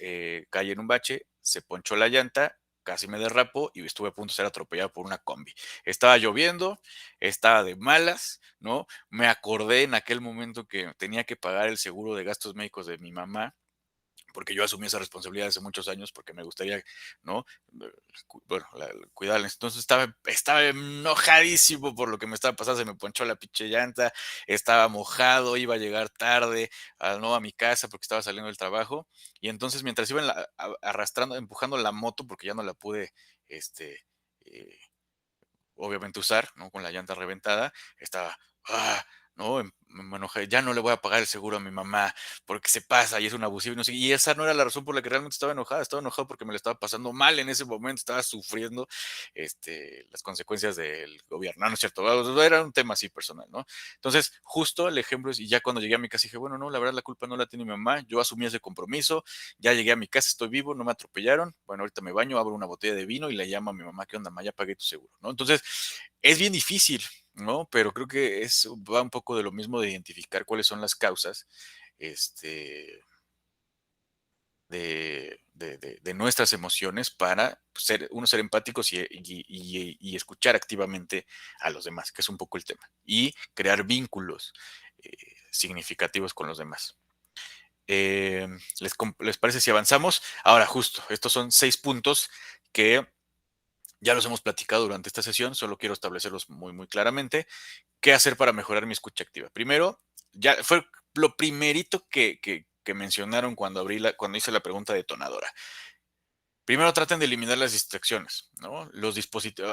caí en un bache, se ponchó la llanta, casi me derrapo y estuve a punto de ser atropellado por una combi. Estaba lloviendo, estaba de malas, ¿no? Me acordé en aquel momento que tenía que pagar el seguro de gastos médicos de mi mamá. porque yo asumí esa responsabilidad hace muchos años, porque me gustaría, ¿no? Bueno, cuidarles. Entonces estaba enojadísimo por lo que me estaba pasando, se me ponchó la pinche llanta, estaba mojado, iba a llegar tarde, no a mi casa porque estaba saliendo del trabajo, y entonces mientras iba arrastrando, empujando la moto, porque ya no la pude, eh, obviamente usar, ¿no? Con la llanta reventada, estaba, no, me enojé, ya no le voy a pagar el seguro a mi mamá porque se pasa y es un abusivo y no sé, y esa no era la razón por la que realmente estaba enojado porque me lo estaba pasando mal en ese momento, estaba sufriendo las consecuencias del gobierno, no es cierto, era un tema así personal, ¿no? Entonces, justo el ejemplo es, y ya cuando llegué a mi casa dije, bueno, no, la verdad la culpa no la tiene mi mamá, yo asumí ese compromiso, ya llegué a mi casa, estoy vivo, no me atropellaron, bueno, ahorita me baño, abro una botella de vino y le llamo a mi mamá, ¿qué onda, ma? Ya pagué tu seguro, ¿no? Entonces, es bien difícil, ¿no? Pero creo que va un poco de lo mismo de identificar cuáles son las causas de nuestras emociones para ser empáticos y escuchar activamente a los demás, que es un poco el tema, y crear vínculos significativos con los demás. ¿Les parece si avanzamos? Ahora, justo, estos son 6 puntos que ya los hemos platicado durante esta sesión, solo quiero establecerlos muy, muy claramente. ¿Qué hacer para mejorar mi escucha activa? Primero, ya fue lo primerito que mencionaron cuando hice la pregunta detonadora. Primero traten de eliminar las distracciones, ¿no? Los dispositivos,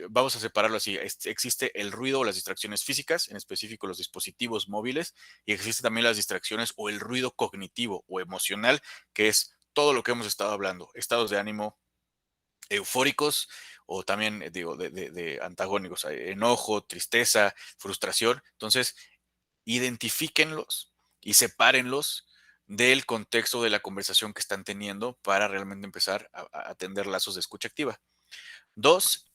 vamos a separarlo así. Existe el ruido o las distracciones físicas, en específico los dispositivos móviles, y existe también las distracciones o el ruido cognitivo o emocional, que es todo lo que hemos estado hablando, estados de ánimo eufóricos o también, digo, de antagónicos, enojo, tristeza, frustración. Entonces, identifíquenlos y sepárenlos del contexto de la conversación que están teniendo para realmente empezar a tender lazos de escucha activa. 2,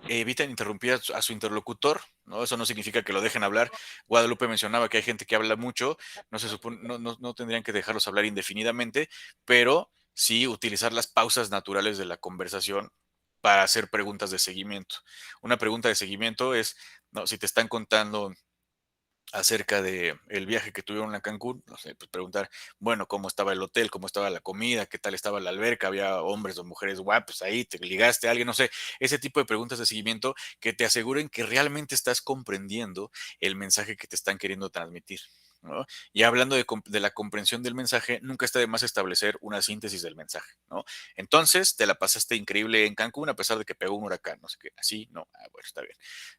eviten interrumpir a su interlocutor, ¿no? Eso no significa que lo dejen hablar. Guadalupe mencionaba que hay gente que habla mucho, no tendrían que dejarlos hablar indefinidamente, pero sí utilizar las pausas naturales de la conversación para hacer preguntas de seguimiento. Una pregunta de seguimiento es, ¿no? Si te están contando acerca de el viaje que tuvieron a Cancún, no sé, pues preguntar, bueno, cómo estaba el hotel, cómo estaba la comida, qué tal estaba la alberca, había hombres o mujeres guapos ahí, te ligaste a alguien, no sé, ese tipo de preguntas de seguimiento que te aseguren que realmente estás comprendiendo el mensaje que te están queriendo transmitir, ¿no? Y hablando de la comprensión del mensaje, nunca está de más establecer una síntesis del mensaje, ¿no? Entonces, te la pasaste increíble en Cancún a pesar de que pegó un huracán, no sé qué, así, no, bueno, está bien,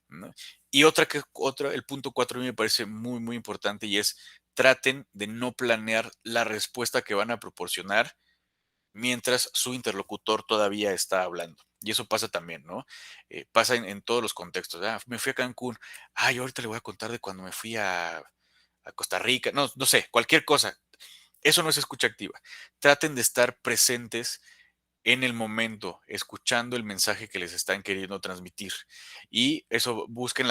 ¿no? Y el punto 4 a mí me parece muy, muy importante y es traten de no planear la respuesta que van a proporcionar mientras su interlocutor todavía está hablando. Y eso pasa también, ¿no? Pasa en todos los contextos. Me fui a Cancún. Yo ahorita le voy a contar de cuando me fui a Costa Rica. No, no sé, cualquier cosa. Eso no es escucha activa. Traten de estar presentes en el momento, escuchando el mensaje que les están queriendo transmitir. Y eso busquen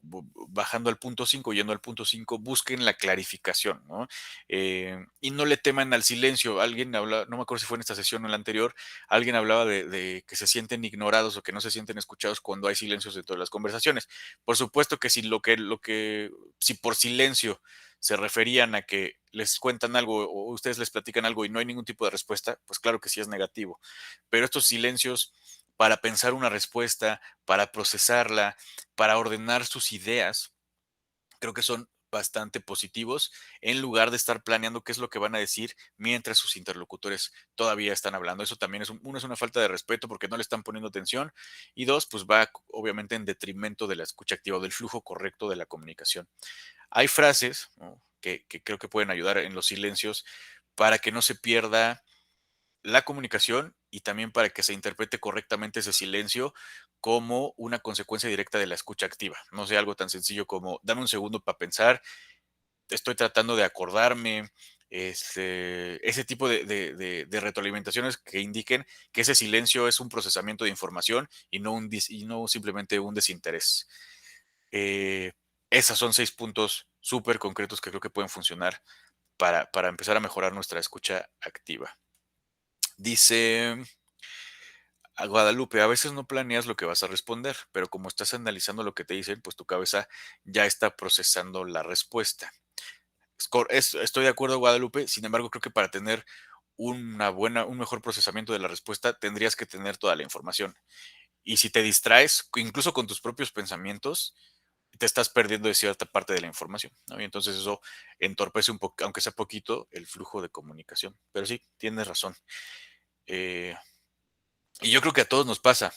bajando al punto 5, yendo al punto 5, busquen la clarificación, ¿no? Y no le teman al silencio. Alguien habla, no me acuerdo si fue en esta sesión o en la anterior, alguien hablaba de que se sienten ignorados o que no se sienten escuchados cuando hay silencios dentro de las conversaciones. Por supuesto que si si por silencio se referían a que les cuentan algo o ustedes les platican algo y no hay ningún tipo de respuesta, pues claro que sí es negativo. Pero estos silencios para pensar una respuesta, para procesarla, para ordenar sus ideas, creo que son bastante positivos en lugar de estar planeando qué es lo que van a decir mientras sus interlocutores todavía están hablando. Eso también es una falta de respeto porque no le están poniendo atención y 2, pues va obviamente en detrimento de la escucha activa o del flujo correcto de la comunicación. Hay frases, ¿no?, que creo que pueden ayudar en los silencios para que no se pierda la comunicación y también para que se interprete correctamente ese silencio como una consecuencia directa de la escucha activa. No sé, algo tan sencillo como dame un segundo para pensar, estoy tratando de acordarme, ese tipo de retroalimentaciones que indiquen que ese silencio es un procesamiento de información y no simplemente un desinterés. Esas son 6 puntos súper concretos que creo que pueden funcionar para empezar a mejorar nuestra escucha activa. Dice a Guadalupe, a veces no planeas lo que vas a responder, pero como estás analizando lo que te dicen, pues tu cabeza ya está procesando la respuesta. Estoy de acuerdo, Guadalupe, sin embargo, creo que para tener un mejor procesamiento de la respuesta, tendrías que tener toda la información. Y si te distraes, incluso con tus propios pensamientos, te estás perdiendo de cierta parte de la información, ¿no? Y entonces eso entorpece un poco, aunque sea poquito, el flujo de comunicación. Pero sí, tienes razón. Y yo creo que a todos nos pasa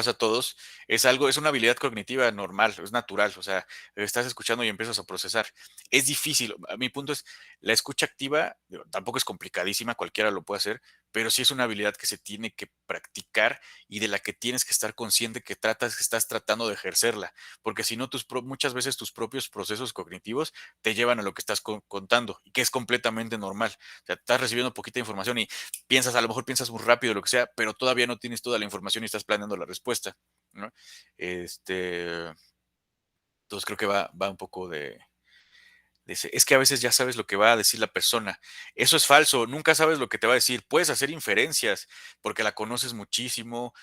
a todos. Es una habilidad cognitiva normal, es natural. O sea, estás escuchando y empiezas a procesar. Es difícil. A mi punto es, la escucha activa tampoco es complicadísima, cualquiera lo puede hacer, pero sí es una habilidad que se tiene que practicar y de la que tienes que estar consciente que estás tratando de ejercerla, porque si no, muchas veces tus propios procesos cognitivos te llevan a lo que estás contando, y que es completamente normal. O sea, estás recibiendo poquita información y a lo mejor piensas muy rápido, lo que sea, pero todavía no tienes toda la información y estás planeando la respuesta, ¿no? Entonces creo que va un poco es que a veces ya sabes lo que va a decir la persona. Eso es falso, nunca sabes lo que te va a decir. Puedes hacer inferencias porque la conoces muchísimo,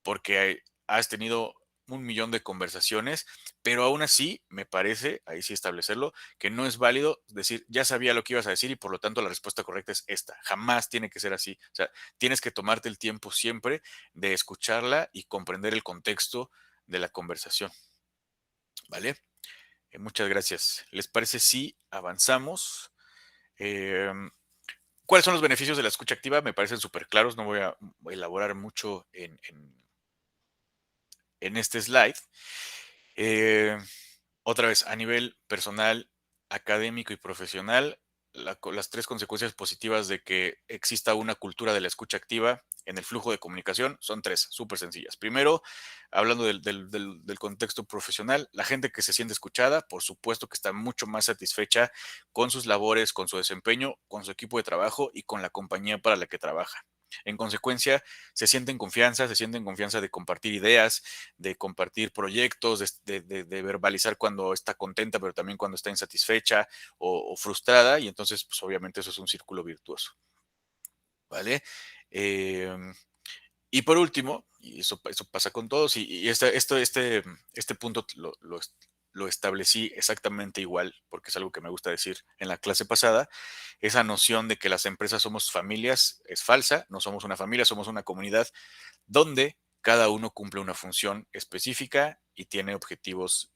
porque has tenido 1 millón de conversaciones, pero aún así, me parece, ahí sí establecerlo, que no es válido decir, ya sabía lo que ibas a decir y por lo tanto la respuesta correcta es esta. Jamás tiene que ser así. O sea, tienes que tomarte el tiempo siempre de escucharla y comprender el contexto de la conversación. ¿Vale? Muchas gracias. ¿Les parece si avanzamos? ¿Cuáles son los beneficios de la escucha activa? Me parecen súper claros, no voy a elaborar mucho en este slide. Otra vez, a nivel personal, académico y profesional, las 3 consecuencias positivas de que exista una cultura de la escucha activa en el flujo de comunicación son 3, súper sencillas. Primero, hablando del contexto profesional, la gente que se siente escuchada, por supuesto que está mucho más satisfecha con sus labores, con su desempeño, con su equipo de trabajo y con la compañía para la que trabaja. En consecuencia, se sienten confianza de compartir ideas, de compartir proyectos, de verbalizar cuando está contenta, pero también cuando está insatisfecha o frustrada, y entonces, pues obviamente eso es un círculo virtuoso. ¿Vale? Y por último, y eso pasa con todos, y este punto lo establecí exactamente igual, porque es algo que me gusta decir en la clase pasada, esa noción de que las empresas somos familias es falsa, no somos una familia, somos una comunidad donde cada uno cumple una función específica y tiene objetivos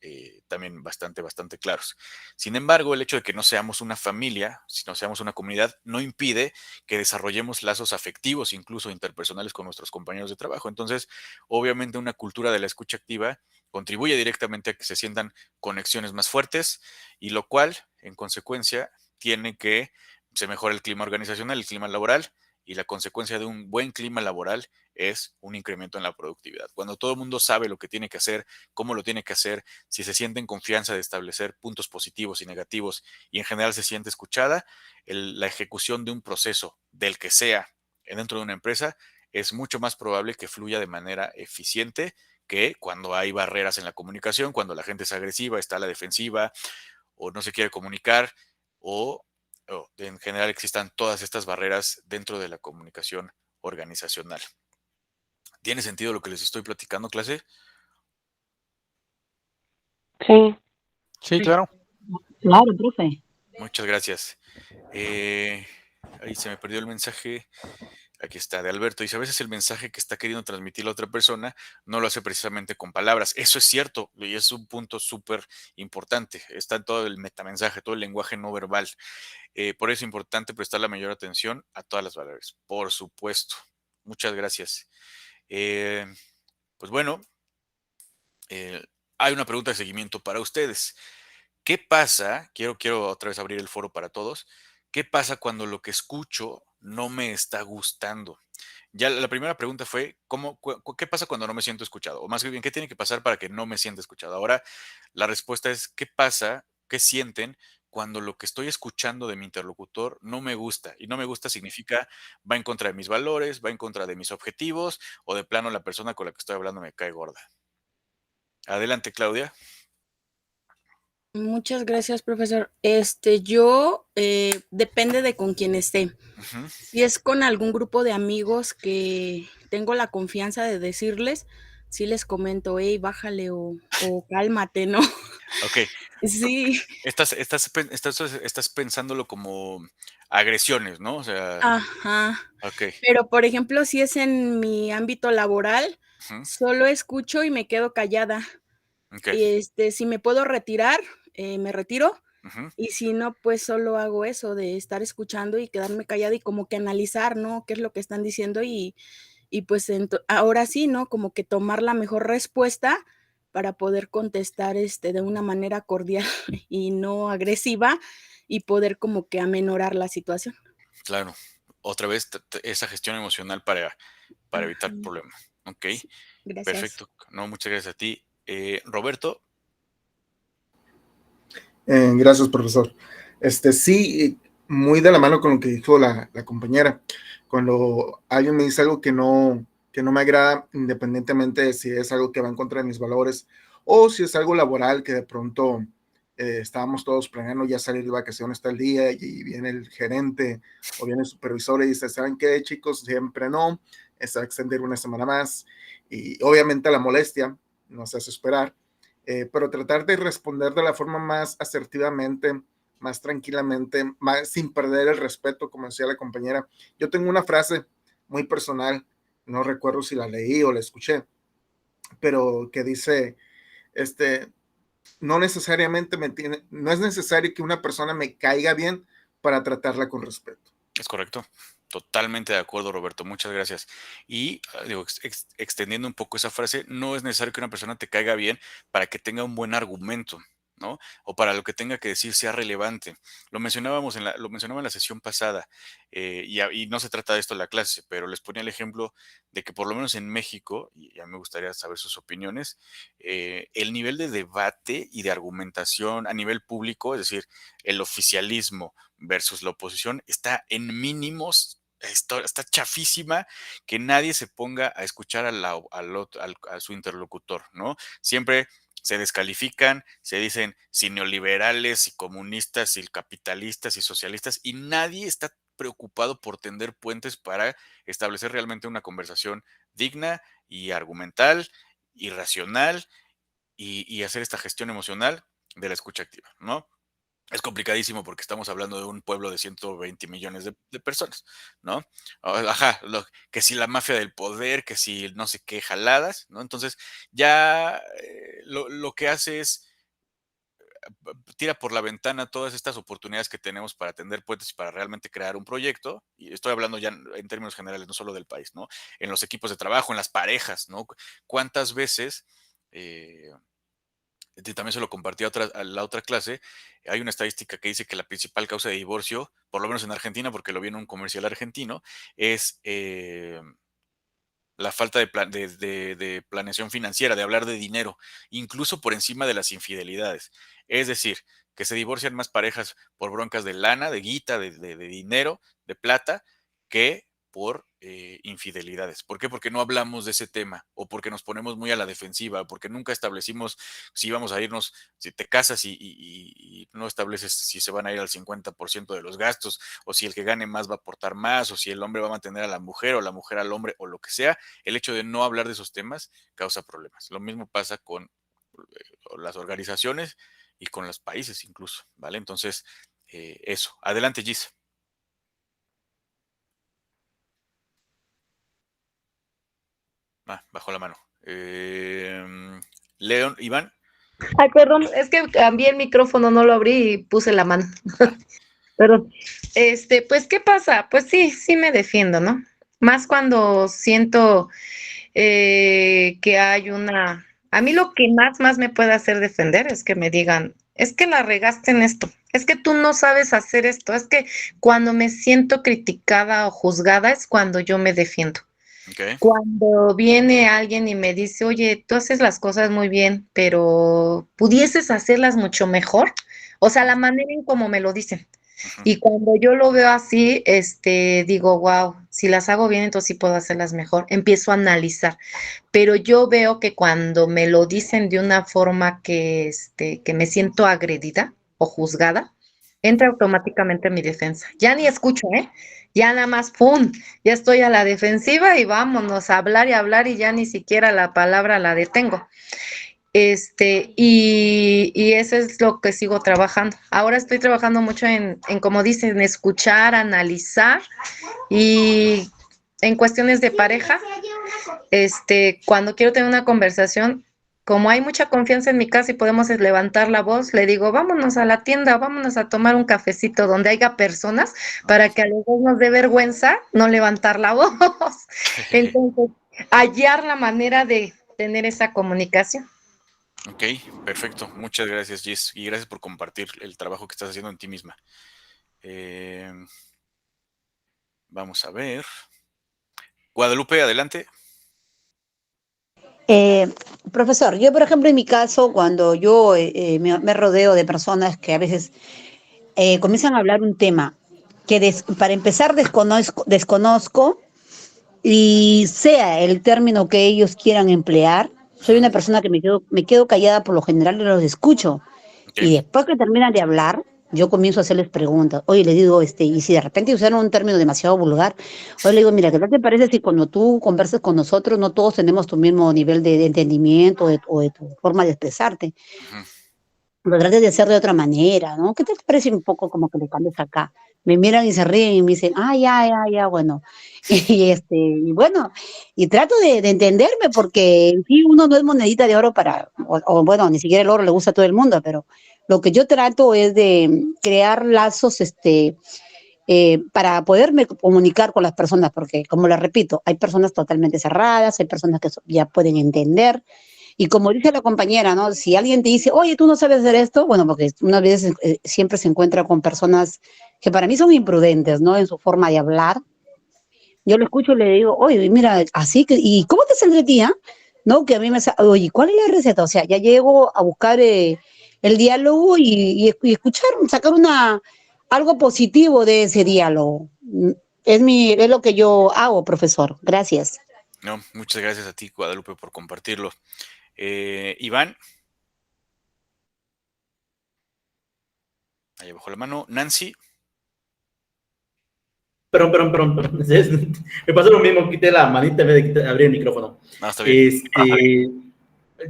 también bastante claros. Sin embargo, el hecho de que no seamos una familia, si no seamos una comunidad, no impide que desarrollemos lazos afectivos, incluso interpersonales con nuestros compañeros de trabajo. Entonces, obviamente una cultura de la escucha activa contribuye directamente a que se sientan conexiones más fuertes y lo cual, en consecuencia, tiene que se mejora el clima organizacional, el clima laboral, y la consecuencia de un buen clima laboral es un incremento en la productividad. Cuando todo el mundo sabe lo que tiene que hacer, cómo lo tiene que hacer, si se siente en confianza de establecer puntos positivos y negativos y en general se siente escuchada, la ejecución de un proceso del que sea dentro de una empresa es mucho más probable que fluya de manera eficiente que cuando hay barreras en la comunicación, cuando la gente es agresiva, está a la defensiva o no se quiere comunicar o en general existan todas estas barreras dentro de la comunicación organizacional. ¿Tiene sentido lo que les estoy platicando, clase? Sí. Sí, claro. Claro, profe. Muchas gracias. Ahí se me perdió el mensaje. Aquí está, de Alberto. Dice, a veces el mensaje que está queriendo transmitir la otra persona no lo hace precisamente con palabras. Eso es cierto y es un punto súper importante. Está en todo el metamensaje, todo el lenguaje no verbal. Por eso es importante prestar la mayor atención a todas las palabras. Por supuesto. Muchas gracias. Pues bueno, hay una pregunta de seguimiento para ustedes. ¿Qué pasa? Quiero otra vez abrir el foro para todos. ¿Qué pasa cuando lo que escucho no me está gustando? Ya la primera pregunta fue, ¿qué pasa cuando no me siento escuchado? O más bien, ¿qué tiene que pasar para que no me sienta escuchado? Ahora, la respuesta es, ¿qué pasa? ¿Qué sienten cuando lo que estoy escuchando de mi interlocutor no me gusta? Y no me gusta significa, va en contra de mis valores, va en contra de mis objetivos, o de plano la persona con la que estoy hablando me cae gorda. Adelante, Claudia. Muchas gracias, profesor. Yo depende de con quién esté. Si es con algún grupo de amigos que tengo la confianza de decirles, sí les comento, hey, bájale o cálmate, ¿no? Ok. Sí. Estás pensándolo como agresiones, ¿no? O sea, Ajá. ok. Pero, por ejemplo, si es en mi ámbito laboral, Ujú. solo escucho y me quedo callada. Ok. Y, si me puedo retirar, me retiro, Ujú. y si no, pues solo hago eso de estar escuchando y quedarme callada y como que analizar, ¿no? Qué es lo que están diciendo y pues ahora sí, ¿no? Como que tomar la mejor respuesta para poder contestar, de una manera cordial y no agresiva y poder como que amenorar la situación. Claro. Otra vez esa gestión emocional para evitar Ajá. problemas. Ok. Sí, gracias. Perfecto. No, muchas gracias a ti. Roberto. Gracias, profesor. Sí, muy de la mano con lo que dijo la compañera. Cuando alguien me dice algo que no me agrada, independientemente de si es algo que va en contra de mis valores o si es algo laboral que de pronto estábamos todos planeando ya salir de vacaciones tal día y viene el gerente o viene el supervisor y dice, ¿saben qué, chicos? Siempre no, se va a extender una semana más y obviamente la molestia nos hace esperar. Pero tratar de responder de la forma más asertivamente, más tranquilamente, más, sin perder el respeto, como decía la compañera. Yo tengo una frase muy personal, no recuerdo si la leí o la escuché, pero que dice, no necesariamente no es necesario que una persona me caiga bien para tratarla con respeto. Es correcto. Totalmente de acuerdo, Roberto. Muchas gracias. Y digo, extendiendo un poco esa frase, no es necesario que una persona te caiga bien para que tenga un buen argumento, ¿no? O para lo que tenga que decir sea relevante. Lo mencionaba en la sesión pasada, y no se trata de esto en la clase, pero les ponía el ejemplo de que por lo menos en México, y ya me gustaría saber sus opiniones, el nivel de debate y de argumentación a nivel público, es decir, el oficialismo versus la oposición, está en mínimos. Está chafísima que nadie se ponga a escuchar a su interlocutor, ¿no? Siempre se descalifican, se dicen si neoliberales, si comunistas, si capitalistas, y socialistas, y nadie está preocupado por tender puentes para establecer realmente una conversación digna y argumental y racional y hacer esta gestión emocional de la escucha activa, ¿no? Es complicadísimo porque estamos hablando de un pueblo de 120 millones de personas, ¿no? Ajá, que si la mafia del poder, que si no sé qué jaladas, ¿no? Entonces ya lo que hace es tira por la ventana todas estas oportunidades que tenemos para tender puentes y para realmente crear un proyecto, y estoy hablando ya en términos generales, no solo del país, ¿no? En los equipos de trabajo, en las parejas, ¿no? ¿Cuántas veces... también se lo compartí a la otra clase, hay una estadística que dice que la principal causa de divorcio, por lo menos en Argentina, porque lo vi en un comercial argentino, es la falta de planeación financiera, de hablar de dinero, incluso por encima de las infidelidades. Es decir, que se divorcian más parejas por broncas de lana, de guita, de dinero, de plata, que por infidelidades. ¿Por qué? Porque no hablamos de ese tema, o porque nos ponemos muy a la defensiva, porque nunca establecimos si vamos a irnos, si te casas y no estableces si se van a ir al 50% de los gastos, o si el que gane más va a aportar más, o si el hombre va a mantener a la mujer, o la mujer al hombre, o lo que sea. El hecho de no hablar de esos temas causa problemas. Lo mismo pasa con las organizaciones y con los países incluso, ¿vale? Entonces, eso. Adelante, Gis. Bajó la mano. León, Iván. Ay, perdón, es que cambié el micrófono, no lo abrí y puse la mano. Perdón. Pues, ¿qué pasa? Pues sí me defiendo, ¿no? Más cuando siento que hay una... A mí lo que más me puede hacer defender es que me digan, es que la regaste en esto, es que tú no sabes hacer esto, es que cuando me siento criticada o juzgada es cuando yo me defiendo. Okay. Cuando viene alguien y me dice, oye, tú haces las cosas muy bien, pero pudieses hacerlas mucho mejor, o sea, la manera en cómo me lo dicen. Y cuando yo lo veo así, digo, wow, si las hago bien, entonces sí puedo hacerlas mejor. Empiezo a analizar. Pero yo veo que cuando me lo dicen de una forma que me siento agredida o juzgada, entra automáticamente mi defensa. Ya ni escucho, ¿eh? Ya nada más, ¡pum! Ya estoy a la defensiva y vámonos a hablar y ya ni siquiera la palabra la detengo. Y eso es lo que sigo trabajando. Ahora estoy trabajando mucho como dicen, escuchar, analizar, y en cuestiones de pareja, cuando quiero tener una conversación, como hay mucha confianza en mi casa y podemos levantar la voz, le digo, vámonos a la tienda, vámonos a tomar un cafecito donde haya personas, para que a los dos nos dé vergüenza no levantar la voz. Entonces, hallar la manera de tener esa comunicación. Ok, perfecto. Muchas gracias, Gis, y gracias por compartir el trabajo que estás haciendo en ti misma. Vamos a ver. Guadalupe, adelante. Profesor, yo por ejemplo en mi caso, cuando yo me rodeo de personas que a veces comienzan a hablar un tema que para empezar desconozco, y sea el término que ellos quieran emplear, soy una persona que me quedo callada por lo general y los escucho. Y después que terminan de hablar, yo comienzo a hacerles preguntas. Oye, les digo, y si de repente usaron un término demasiado vulgar, oye, le digo, mira, ¿qué tal te parece si cuando tú conversas con nosotros, no todos tenemos tu mismo nivel de entendimiento o de tu forma de expresarte? Lo trates de hacer de otra manera, ¿no? ¿Qué te parece un poco como que le cambies acá? Me miran y se ríen y me dicen, ya, bueno. Y bueno, y trato de entenderme, porque en sí uno no es monedita de oro o bueno, ni siquiera el oro le gusta a todo el mundo, pero lo que yo trato es de crear lazos, para poderme comunicar con las personas, porque como les repito, hay personas totalmente cerradas, hay personas que ya pueden entender. Y como dice la compañera, ¿no? Si alguien te dice, oye, tú no sabes hacer esto, bueno, porque unas veces siempre se encuentra con personas que para mí son imprudentes, ¿no? En su forma de hablar. Yo lo escucho y le digo, oye, mira, así que, ¿y cómo te saldría a ti, ah? ¿No? Que a mí oye, ¿cuál es la receta? O sea, ya llego a buscar el diálogo y escuchar, sacar algo positivo de ese diálogo. Es lo que yo hago, profesor. Gracias. No, muchas gracias a ti, Guadalupe, por compartirlo. Iván. Ahí abajo la mano. Nancy. Perdón. Me pasó lo mismo, quité la manita en vez de abrir el micrófono. No, está bien.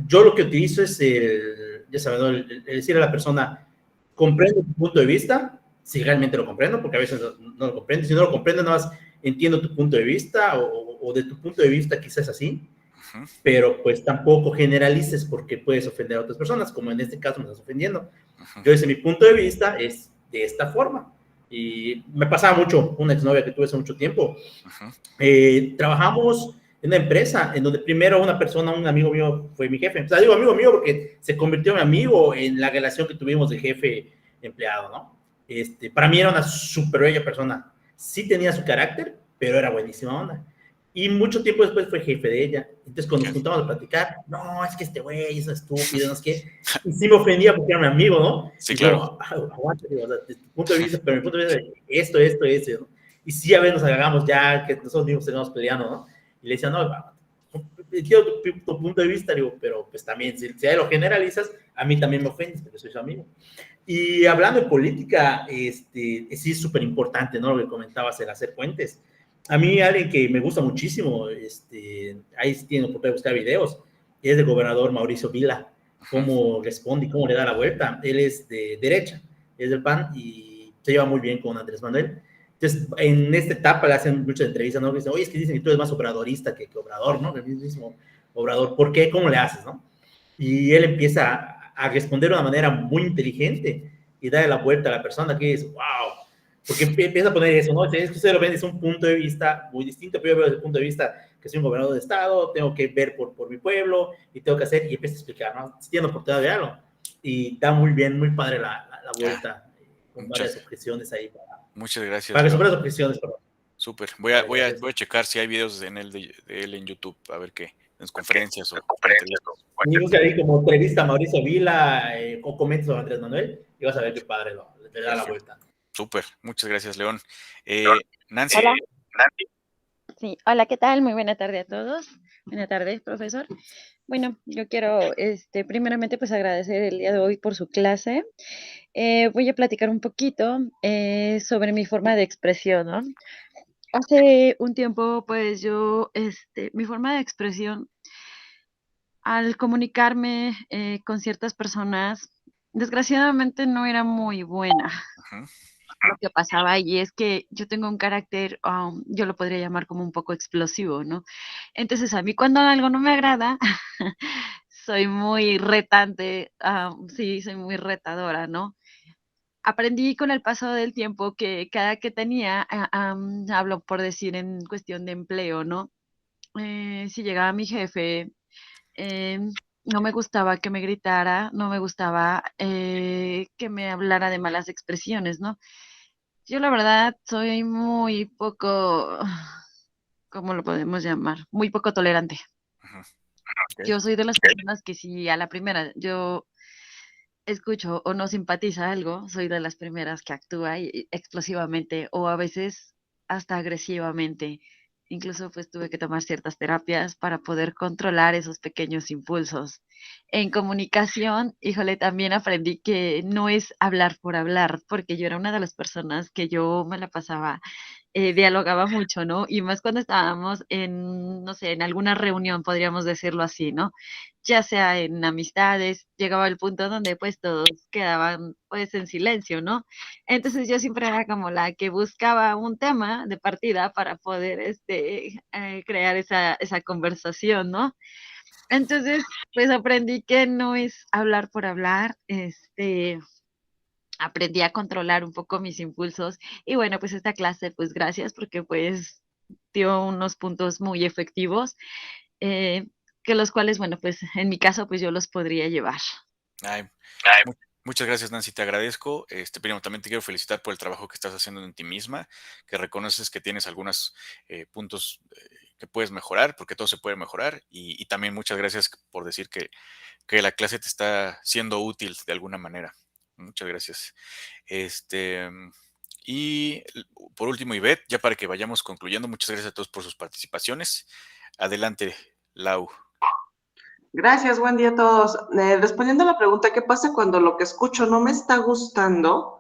Yo lo que utilizo es ya sabes, ¿no? el decir a la persona, comprendo tu punto de vista, si realmente lo comprendo, porque a veces no lo comprendo. Si no lo comprendo, nada más entiendo tu punto de vista, o de tu punto de vista quizás así, pero pues tampoco generalices, porque puedes ofender a otras personas, como en este caso me estás ofendiendo. Yo desde mi punto de vista es de esta forma. Y me pasaba mucho, una exnovia que tuve hace mucho tiempo. Trabajamos en una empresa en donde primero un amigo mío fue mi jefe. O sea, digo amigo mío porque se convirtió en amigo en la relación que tuvimos de jefe-empleado, ¿no? Para mí era una súper bella persona. Sí tenía su carácter, pero era buenísima onda. Y mucho tiempo después fue jefe de ella. Entonces, cuando nos juntamos a platicar, no, es que este güey es estúpido, no es que. Y sí me ofendía porque era mi amigo, ¿no? Sí, y claro. Aguante, o sea, desde tu punto de vista, pero mi punto de vista es esto, ¿no? Y sí, a veces nos agarramos ya, que nosotros mismos tenemos peleando, ¿no? Y le decía, no, quiero tu punto de vista, digo, pero pues también, si lo generalizas, a mí también me ofendes, porque soy su amigo. Y hablando de política, sí es súper importante, ¿no? Lo que comentabas, el hacer puentes. A mí alguien que me gusta muchísimo, ahí tiene oportunidad de buscar videos, es el gobernador Mauricio Vila, cómo responde y cómo le da la vuelta. Él es de derecha, es del PAN y se lleva muy bien con Andrés Manuel. Entonces, en esta etapa le hacen muchas entrevistas, ¿no? Dicen, oye, es que dicen que tú eres más obradorista que Obrador, ¿no? El mismo Obrador, ¿por qué? ¿Cómo le haces, no? Y él empieza a responder de una manera muy inteligente y darle la vuelta a la persona que dice, wow, porque empieza a poner eso, ¿no? Es que usted lo ven desde un punto de vista muy distinto, pero yo veo desde el punto de vista que soy un gobernador de estado, tengo que ver por mi pueblo y tengo que hacer, y empieza a explicar, ¿no? Tiene oportunidad de verlo y da muy bien, muy padre la vuelta, con varias objeciones ahí. Muchas gracias. Para resolver las objeciones, perdón. Súper. Voy a checar si hay videos de él en YouTube, a ver qué, en conferencias o conferencias. Y busca ahí como entrevista a Mauricio Vila o comentos a Andrés Manuel y vas a ver qué padre le da la vuelta. Súper, muchas gracias, León. Nancy. Hola. Sí, hola, ¿qué tal? Muy buena tarde a todos. Buenas tardes, profesor. Bueno, yo quiero primeramente pues agradecer el día de hoy por su clase. Voy a platicar un poquito sobre mi forma de expresión, ¿no? Hace un tiempo, pues yo, mi forma de expresión al comunicarme con ciertas personas, desgraciadamente no era muy buena. Lo que pasaba ahí es que yo tengo un carácter, yo lo podría llamar como un poco explosivo, ¿no? Entonces, a mí cuando algo no me agrada, soy muy retante, sí, soy muy retadora, ¿no? Aprendí con el paso del tiempo que cada que tenía, hablo por decir en cuestión de empleo, ¿no? Si llegaba mi jefe, eh, no me gustaba que me gritara, no me gustaba que me hablara de malas expresiones, ¿no? Yo la verdad soy muy poco, ¿cómo lo podemos llamar? Muy poco tolerante. Yo soy de las personas que si a la primera yo escucho o no simpatiza algo, soy de las primeras que actúa explosivamente o a veces hasta agresivamente. Incluso pues tuve que tomar ciertas terapias para poder controlar esos pequeños impulsos. En comunicación, híjole, también aprendí que no es hablar por hablar, porque yo era una de las personas que yo me la pasaba dialogaba mucho, ¿no? Y más cuando estábamos en, no sé, en alguna reunión, podríamos decirlo así, ¿no? Ya sea en amistades, llegaba el punto donde pues todos quedaban pues en silencio, ¿no? Entonces yo siempre era como la que buscaba un tema de partida para poder crear esa conversación, ¿no? Entonces, pues aprendí que no es hablar por hablar, aprendí a controlar un poco mis impulsos y bueno, pues esta clase, pues gracias porque pues dio unos puntos muy efectivos, eh, que los cuales, bueno, pues en mi caso, pues yo los podría llevar. Ay, muchas gracias, Nancy, te agradezco. Primero, también te quiero felicitar por el trabajo que estás haciendo en ti misma, que reconoces que tienes algunos puntos que puedes mejorar, porque todo se puede mejorar, y también muchas gracias por decir que la clase te está siendo útil de alguna manera. Muchas gracias. Y por último, Ivette, ya para que vayamos concluyendo, muchas gracias a todos por sus participaciones. Adelante, Lau. Gracias, buen día a todos. Respondiendo a la pregunta, ¿qué pasa cuando lo que escucho no me está gustando?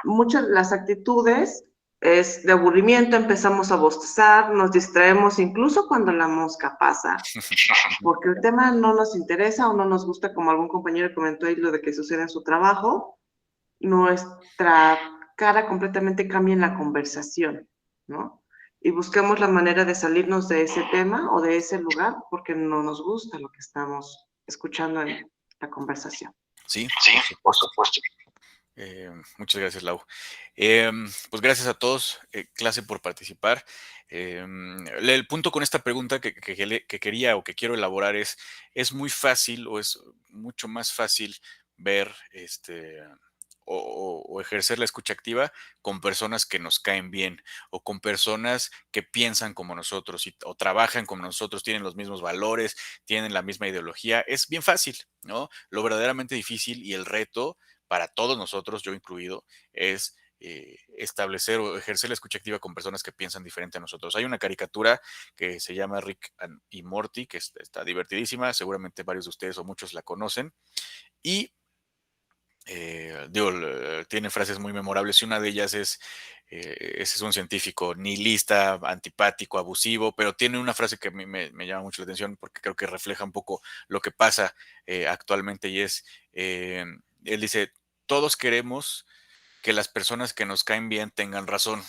Muchas de las actitudes es de aburrimiento, empezamos a bostezar, nos distraemos incluso cuando la mosca pasa, porque el tema no nos interesa o no nos gusta, como algún compañero comentó ahí lo de que sucede en su trabajo, nuestra cara completamente cambia en la conversación, ¿no? Y buscamos la manera de salirnos de ese tema o de ese lugar porque no nos gusta lo que estamos escuchando en la conversación. Sí, por supuesto. Muchas gracias, Lau. Pues gracias a todos, clase, por participar. El punto con esta pregunta que quería o que quiero elaborar es muy fácil o es mucho más fácil ver o ejercer la escucha activa con personas que nos caen bien o con personas que piensan como nosotros o trabajan como nosotros, tienen los mismos valores, tienen la misma ideología. Es bien fácil, ¿no? Lo verdaderamente difícil y el reto para todos nosotros, yo incluido, es establecer o ejercer la escucha activa con personas que piensan diferente a nosotros. Hay una caricatura que se llama Rick y Morty, que está divertidísima, seguramente varios de ustedes o muchos la conocen, y tiene frases muy memorables y una de ellas ese es un científico nihilista, antipático, abusivo, pero tiene una frase que a mí me llama mucho la atención porque creo que refleja un poco lo que pasa actualmente y él dice, todos queremos que las personas que nos caen bien tengan razón.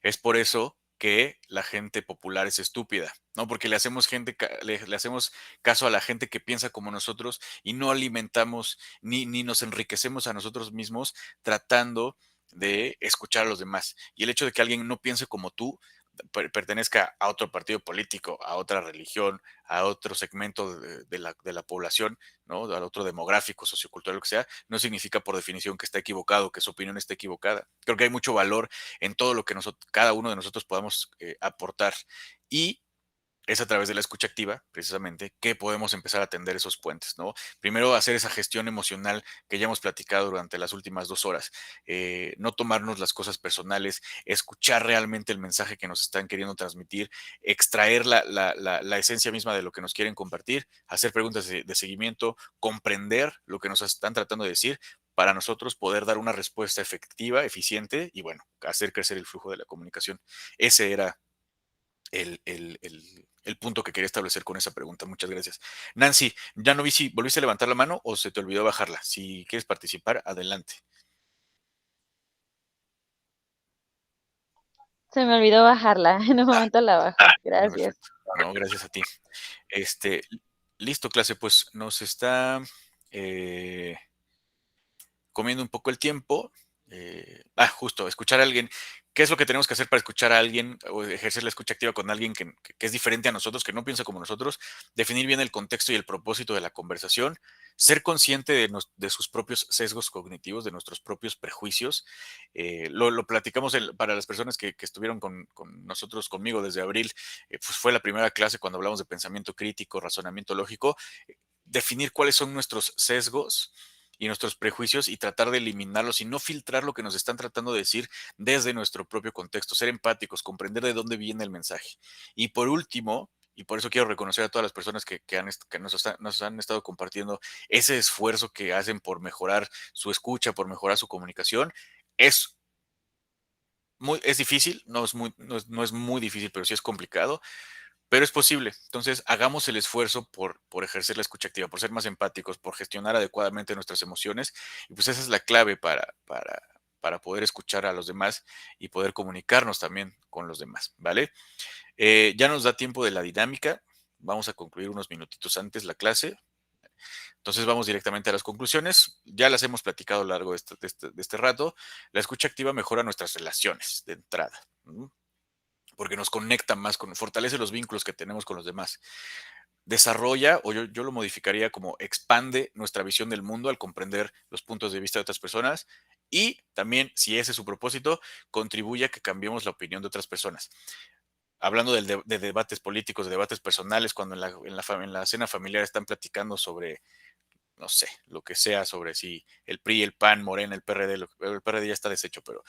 Es por eso que la gente popular es estúpida, ¿no? Porque le hacemos le hacemos caso a la gente que piensa como nosotros y no alimentamos ni nos enriquecemos a nosotros mismos tratando de escuchar a los demás. Y el hecho de que alguien no piense como tú, pertenezca a otro partido político, a otra religión, a otro segmento de la población, ¿no? A otro demográfico, sociocultural, lo que sea, no significa por definición que está equivocado, que su opinión está equivocada. Creo que hay mucho valor en todo lo que cada uno de nosotros podamos aportar. Y es a través de la escucha activa, precisamente, que podemos empezar a tender esos puentes, ¿no? Primero, hacer esa gestión emocional que ya hemos platicado durante las últimas 2 horas. No tomarnos las cosas personales, escuchar realmente el mensaje que nos están queriendo transmitir, extraer la esencia misma de lo que nos quieren compartir, hacer preguntas de seguimiento, comprender lo que nos están tratando de decir, para nosotros poder dar una respuesta efectiva, eficiente y, bueno, hacer crecer el flujo de la comunicación. Ese era el punto punto que quería establecer con esa pregunta. Muchas gracias. Nancy, ya no vi si volviste a levantar la mano o se te olvidó bajarla. Si quieres participar, adelante. Se me olvidó bajarla. En un momento la bajo. Gracias. No, gracias a ti. Listo, clase, pues nos está comiendo un poco el tiempo. Justo, escuchar a alguien. ¿Qué es lo que tenemos que hacer para escuchar a alguien o ejercer la escucha activa con alguien que es diferente a nosotros, que no piensa como nosotros? Definir bien el contexto y el propósito de la conversación, ser consciente de sus propios sesgos cognitivos, de nuestros propios prejuicios. Lo platicamos para las personas que estuvieron con nosotros, conmigo desde abril, pues fue la primera clase cuando hablamos de pensamiento crítico, razonamiento lógico, definir cuáles son nuestros sesgos y nuestros prejuicios y tratar de eliminarlos y no filtrar lo que nos están tratando de decir desde nuestro propio contexto, ser empáticos, comprender de dónde viene el mensaje. Y por último, y por eso quiero reconocer a todas las personas que nos han estado compartiendo ese esfuerzo que hacen por mejorar su escucha, por mejorar su comunicación, es difícil, no es muy difícil, pero sí es complicado. Pero es posible. Entonces, hagamos el esfuerzo por ejercer la escucha activa, por ser más empáticos, por gestionar adecuadamente nuestras emociones. Y pues esa es la clave para poder escuchar a los demás y poder comunicarnos también con los demás, ¿vale? Ya nos da tiempo de la dinámica. Vamos a concluir unos minutitos antes la clase. Entonces vamos directamente a las conclusiones. Ya las hemos platicado a lo largo de este rato. La escucha activa mejora nuestras relaciones de entrada, ¿no? Porque nos conecta más, fortalece los vínculos que tenemos con los demás. Desarrolla, o yo lo modificaría como expande nuestra visión del mundo al comprender los puntos de vista de otras personas y también, si ese es su propósito, contribuye a que cambiemos la opinión de otras personas. Hablando de debates políticos, de debates personales, cuando en la cena familiar están platicando sobre, no sé, lo que sea, sobre si el PRI, el PAN, Morena, el PRD, el PRD ya está deshecho, pero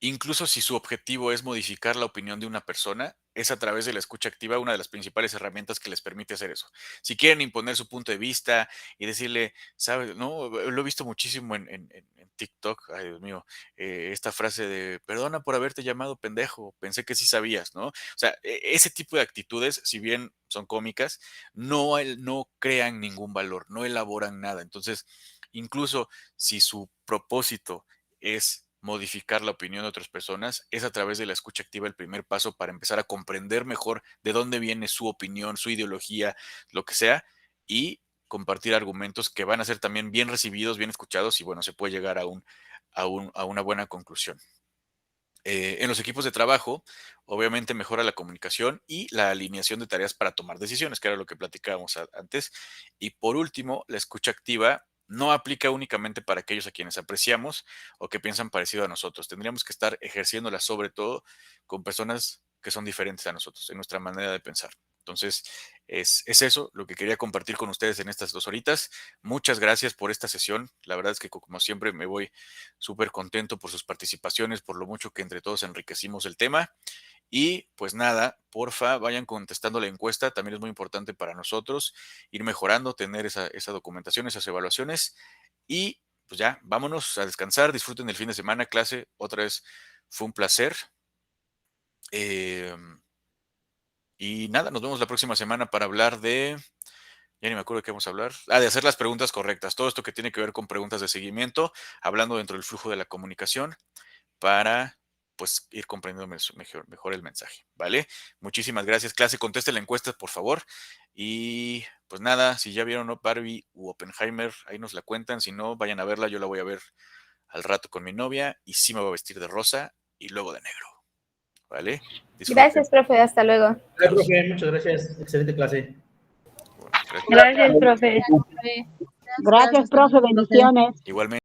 incluso si su objetivo es modificar la opinión de una persona, es a través de la escucha activa una de las principales herramientas que les permite hacer eso. Si quieren imponer su punto de vista y decirle, ¿sabes? No, lo he visto muchísimo en TikTok, ay Dios mío, esta frase de, perdona por haberte llamado pendejo, pensé que sí sabías, ¿no? O sea, ese tipo de actitudes, si bien son cómicas, no crean ningún valor, no elaboran nada. Entonces, incluso si su propósito es modificar la opinión de otras personas, es a través de la escucha activa el primer paso para empezar a comprender mejor de dónde viene su opinión, su ideología, lo que sea, y compartir argumentos que van a ser también bien recibidos, bien escuchados, y bueno, se puede llegar a una buena conclusión. En los equipos de trabajo, obviamente mejora la comunicación y la alineación de tareas para tomar decisiones, que era lo que platicábamos antes. Y por último, la escucha activa no aplica únicamente para aquellos a quienes apreciamos o que piensan parecido a nosotros. Tendríamos que estar ejerciéndola sobre todo con personas que son diferentes a nosotros, en nuestra manera de pensar. Entonces, es eso lo que quería compartir con ustedes en estas 2 horitas. Muchas gracias por esta sesión. La verdad es que, como siempre, me voy súper contento por sus participaciones, por lo mucho que entre todos enriquecimos el tema. Y pues nada, porfa, vayan contestando la encuesta. También es muy importante para nosotros ir mejorando, tener esa documentación, esas evaluaciones. Y pues ya, vámonos a descansar. Disfruten el fin de semana, clase. Otra vez fue un placer. Y nada, nos vemos la próxima semana para hablar ya ni me acuerdo de qué vamos a hablar. De hacer las preguntas correctas. Todo esto que tiene que ver con preguntas de seguimiento, hablando dentro del flujo de la comunicación para pues ir comprendiendo mejor el mensaje, ¿vale? Muchísimas gracias, clase. Conteste la encuesta, por favor. Y pues nada, si ya vieron Barbie u Oppenheimer, ahí nos la cuentan. Si no, vayan a verla. Yo la voy a ver al rato con mi novia y sí me voy a vestir de rosa y luego de negro, ¿vale? Disfruten. Gracias, profe. Hasta luego. Profe, muchas gracias. Excelente clase. Gracias, profe. Gracias, profe. Bendiciones. Igualmente.